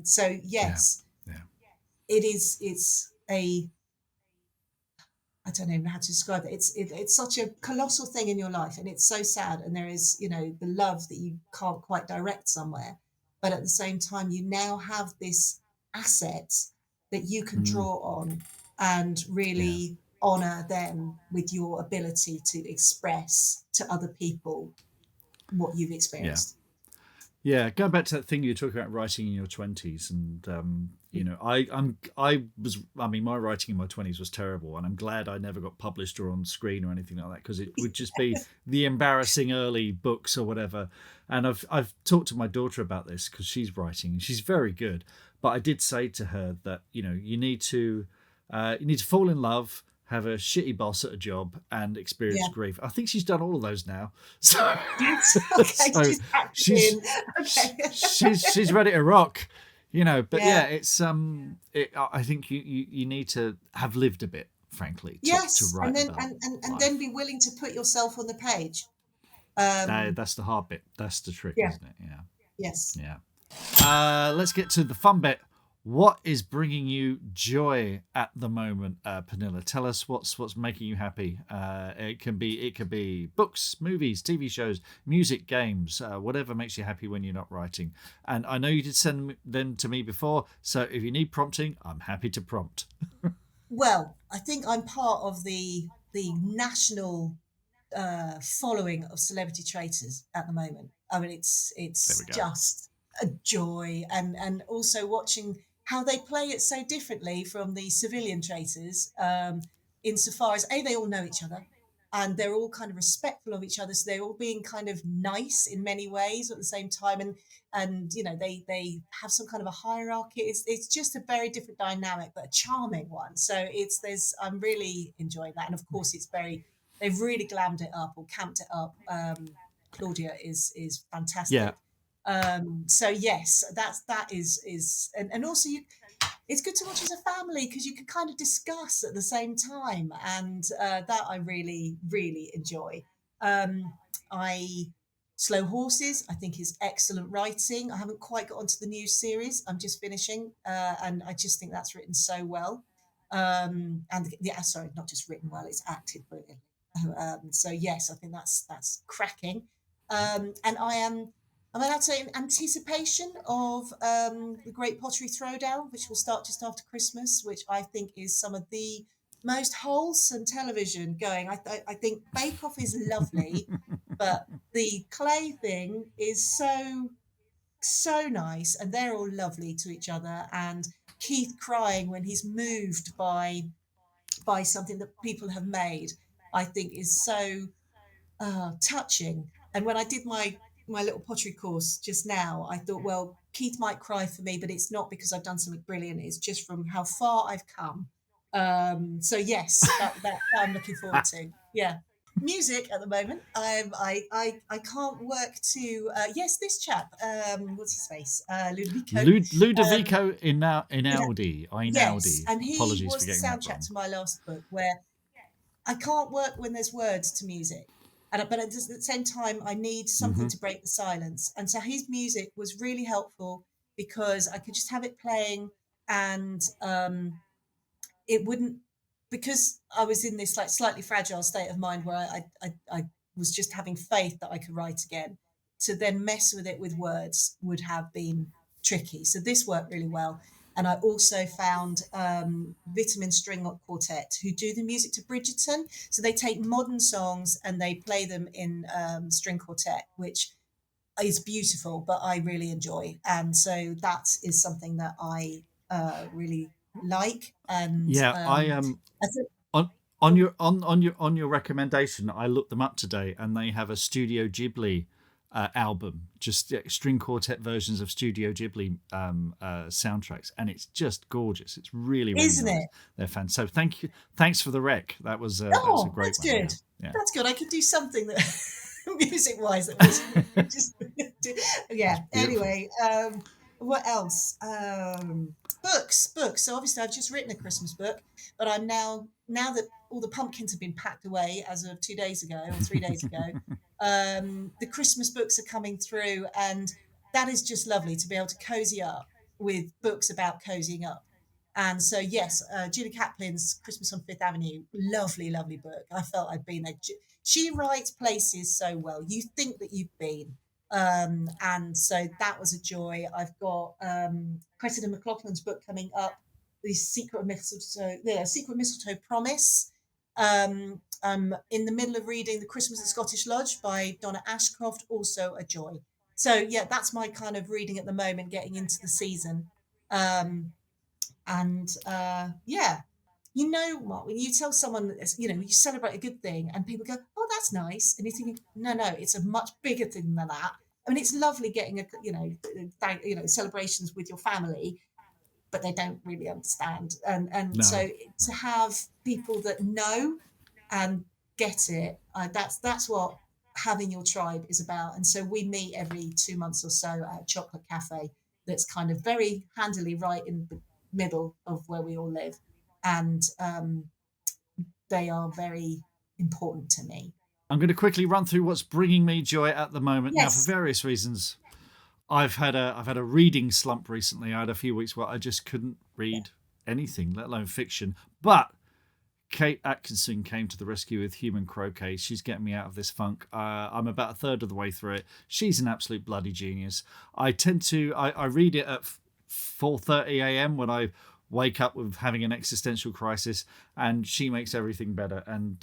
So yeah, yes, yeah, it's a I don't even know how to describe it. It's such a colossal thing in your life, and it's so sad. And there is, the love that you can't quite direct somewhere, but at the same time, you now have this asset that you can mm, draw on and yeah, really honor them with your ability to express to other people what you've yeah. experienced. Yeah, going back to that thing you were talking about writing in your 20s, and I mean, my writing in my 20s was terrible, and I'm glad I never got published or on screen or anything like that, because it would just be the embarrassing early books or whatever. And I've talked to my daughter about this because she's writing and she's very good, but I did say to her that you need to fall in love, have a shitty boss at a job, and experience Yeah. grief. I think she's done all of those now. So, Yes. Okay. so She's packed she's in. Okay. she's ready to rock, But Yeah. yeah, I think you need to have lived a bit, frankly, to Yes. And write then about and then life. be willing to put yourself on the page. Um, That's the hard bit. That's the trick, yeah. isn't it? Yeah, Yes. yeah. Let's get to the fun bit. What is bringing you joy at the moment, Pernille? Tell us what's making you happy. It can be books, movies, TV shows, music, games, whatever makes you happy when you're not writing. And I know you did send them to me before, so if you need prompting, I'm happy to prompt. Well, I think I'm part of the national following of celebrity traitors at the moment. I mean, There we it's go. just a joy, and also watching how they play it so differently from the civilian traitors. Insofar as they all know each other, and they're all kind of respectful of each other, so they're all being kind of nice in many ways at the same time, and they have some kind of a hierarchy. It's just a very different dynamic, but a charming one. So it's there's I'm really enjoying that, and of course they've really glammed it up or camped it up. Claudia is Yeah, fantastic. So yes, that is and also it's good to watch as a family because you can kind of discuss at the same time, and that I really really enjoy. Um, I Slow Horses I think is excellent writing. I haven't quite got onto the new series. I'm just finishing, and I just think that's written so well. And yeah, sorry, not just written well; it's acted brilliantly. So yes, I think that's cracking. And I'm allowed to say in anticipation of the Great Pottery Throwdown, which will start just after Christmas, which I think is some of the most wholesome television going. I think Bake Off is lovely, but the clay thing is so nice, and they're all lovely to each other. And Keith crying when he's moved by something that people have made, I think is so touching. And when I did my little pottery course just now, I thought, well, Keith might cry for me, but it's not because I've done something brilliant. It's just from how far I've come. So yes, that I'm looking forward to. Yeah. Music at the moment. I can't work to yes, this chap. What's his face? Ludovico. Um, Ludovico yeah, Einaudi. yes, Einaudi. and he Apologies for was the getting that soundtrack wrong. to my last book, where I can't work when there's words to music. but at the same time, I need something to break the silence. And so his music was really helpful because I could just have it playing, and it wouldn't, because I was in this like slightly fragile state of mind where I was just having faith that I could write again. To then mess with it with words would have been tricky. So this worked really well. And I also found Vitamin String Quartet, who do the music to Bridgerton. So they take modern songs and they play them in string quartet, which is beautiful, but I really enjoy. And so that is something that I really like. And Yeah, I think, on on your recommendation, I looked them up today, and they have a Studio Ghibli album, just string quartet versions of Studio Ghibli soundtracks, and it's just gorgeous. It's really, really isn't nice. it? They're fans. So thanks for the rec. That was a great That's one. good. Yeah. That's good. I could do something that music wise that was just yeah. Anyway, what else? Books. So obviously I've just written a Christmas book, but I'm now that all the pumpkins have been packed away as of 2 days ago or 3 days ago, the Christmas books are coming through, and that is just lovely to be able to cozy up with books about cozying up. And so, yes, Julie Kaplan's Christmas on Fifth Avenue, lovely, lovely book. I felt I'd been there. She writes places so well. You think that you've been. And so that was a joy. I've got Cressida McLaughlin's book coming up, The Secret Mistletoe Promise. I'm in the middle of reading The Christmas at Scottish Lodge by Donna Ashcroft, also a joy. So, yeah, that's my kind of reading at the moment, getting into the season. And yeah, you know what? When you tell someone that you celebrate a good thing, and people go, "Oh, that's nice," and you're thinking, "No, no, it's a much bigger thing than that." I mean, it's lovely getting celebrations with your family, but they don't really understand. And No. so to have people that know and get it, that's what having your tribe is about. And so we meet every 2 months or so at a chocolate cafe that's kind of very handily right in the middle of where we all live, and they are very important to me. I'm going to quickly run through what's bringing me joy at the moment. Now, for Yes. various reasons, I've had a reading slump recently. I had a few weeks where I just couldn't read anything, let alone fiction. But Kate Atkinson came to the rescue with Human Croquet. She's getting me out of this funk. I'm about a third of the way through it. She's an absolute bloody genius. I read it at 4:30 a.m. when I wake up with having an existential crisis, and she makes everything better. And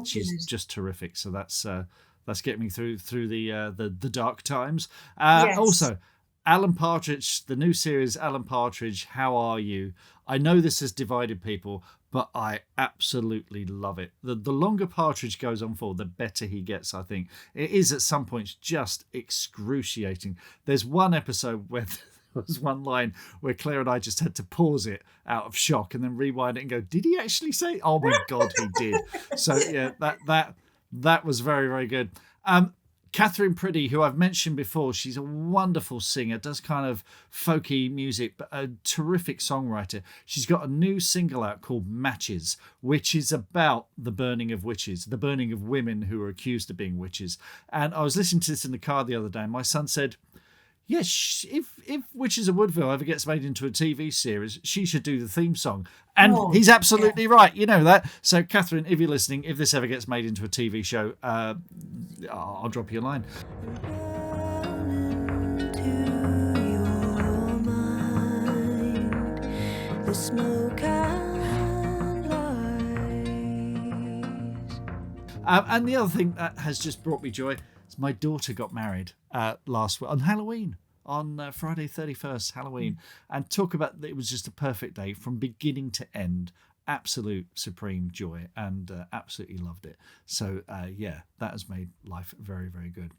she's Goodness. just terrific. So that's getting me through the dark times. Yes. Also, Alan Partridge, the new series Alan Partridge, How Are You? I know this has divided people, but I absolutely love it. The longer Partridge goes on for, the better he gets, I think. It is at some points just excruciating. There's one episode where there was one line where Claire and I just had to pause it out of shock and then rewind it and go, did he actually say? Oh my God, he did. So yeah, that was very, very good. Catherine Priddy, who I've mentioned before, she's a wonderful singer, does kind of folky music, but a terrific songwriter. She's got a new single out called Matches, which is about the burning of witches, the burning of women who are accused of being witches. And I was listening to this in the car the other day, and my son said, yes, if Witches of Woodville ever gets made into a TV series, she should do the theme song. And he's absolutely right. You know that. So, Catherine, if you're listening, if this ever gets made into a TV show, I'll drop you a line. And the other thing that has just brought me joy is my daughter got married last week on Halloween, on Friday 31st, Halloween. And talk about, it was just a perfect day from beginning to end. Absolute supreme joy, and absolutely loved it. So yeah, that has made life very, very good.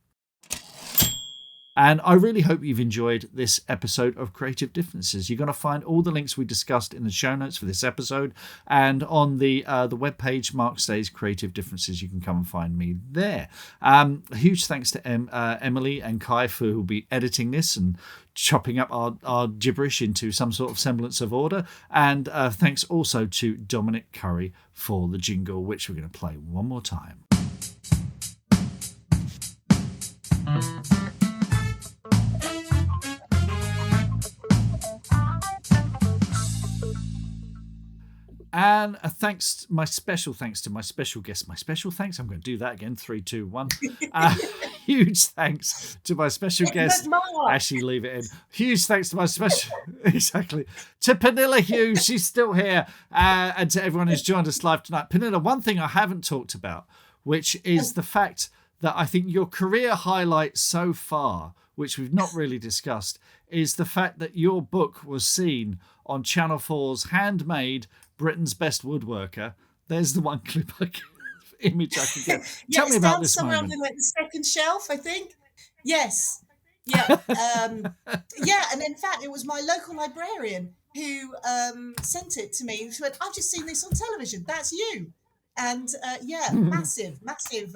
And I really hope you've enjoyed this episode of Creative Differences. You're going to find all the links we discussed in the show notes for this episode, and on the webpage, Mark Stay's Creative Differences. You can come and find me there. A huge thanks to Emily and Kai who'll be editing this and chopping up our gibberish into some sort of semblance of order. And thanks also to Dominic Currie for the jingle, which we're going to play one more time. And my special thanks to my special guest. My special thanks. I'm going to do that again. 3, 2, 1. Huge thanks to my special guest. Actually, leave it in. Huge thanks to my special, exactly, to Pernille Hughes. She's still here, and to everyone who's joined us live tonight. Pernille, one thing I haven't talked about, which is the fact that I think your career highlight so far, which we've not really discussed, is the fact that your book was seen on Channel 4's Handmade, Britain's Best Woodworker. There's the one clip image I can get. Tell me about this somewhere moment. on the second shelf, I think. Yes. Yeah. Yeah. And in fact, it was my local librarian who sent it to me. She went, "I've just seen this on television. That's you." And massive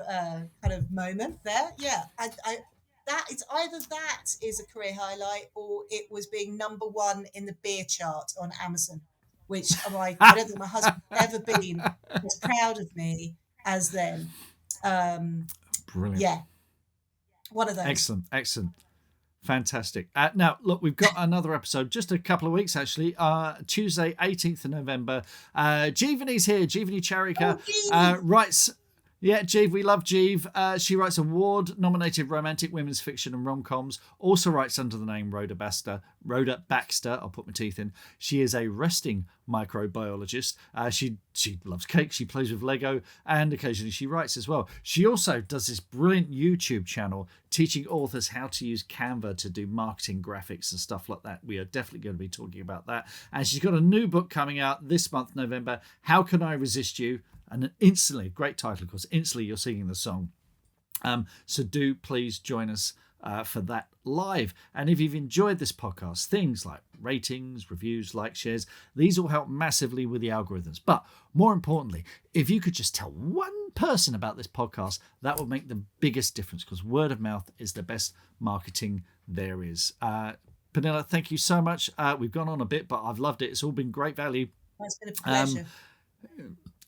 kind of moment there. Yeah. That it's either that is a career highlight or it was being number 1 in the beer chart on Amazon, which I don't think my husband ever been as proud of me as then. Brilliant. Yeah, one of those. Excellent. Fantastic. Now, look, we've got another episode, just a couple of weeks, actually. Tuesday, 18th of November. Jeevani's here. Jeevani Charika writes... Yeah, Jeeve, we love Jeeve. She writes award-nominated romantic women's fiction and rom-coms. Also writes under the name Rhoda Baxter. I'll put my teeth in. She is a resting microbiologist. She loves cake. She plays with Lego, and occasionally she writes as well. She also does this brilliant YouTube channel teaching authors how to use Canva to do marketing graphics and stuff like that. We are definitely going to be talking about that. And she's got a new book coming out this month, November. How Can I Resist You? And instantly, great title, of course, instantly you're singing the song. So do please join us for that live. And if you've enjoyed this podcast, things like ratings, reviews, likes, shares, these all help massively with the algorithms. But more importantly, if you could just tell one person about this podcast, that would make the biggest difference, because word of mouth is the best marketing there is. Pernille, thank you so much. We've gone on a bit, but I've loved it. It's all been great value. It's been a pleasure.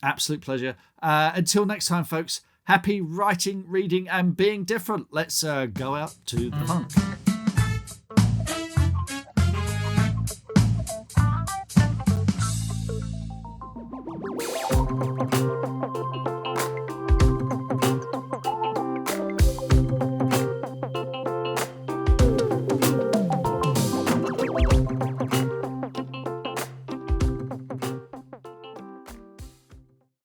Absolute pleasure. Until next time, folks, happy writing, reading, and being different. Let's go out to the funk.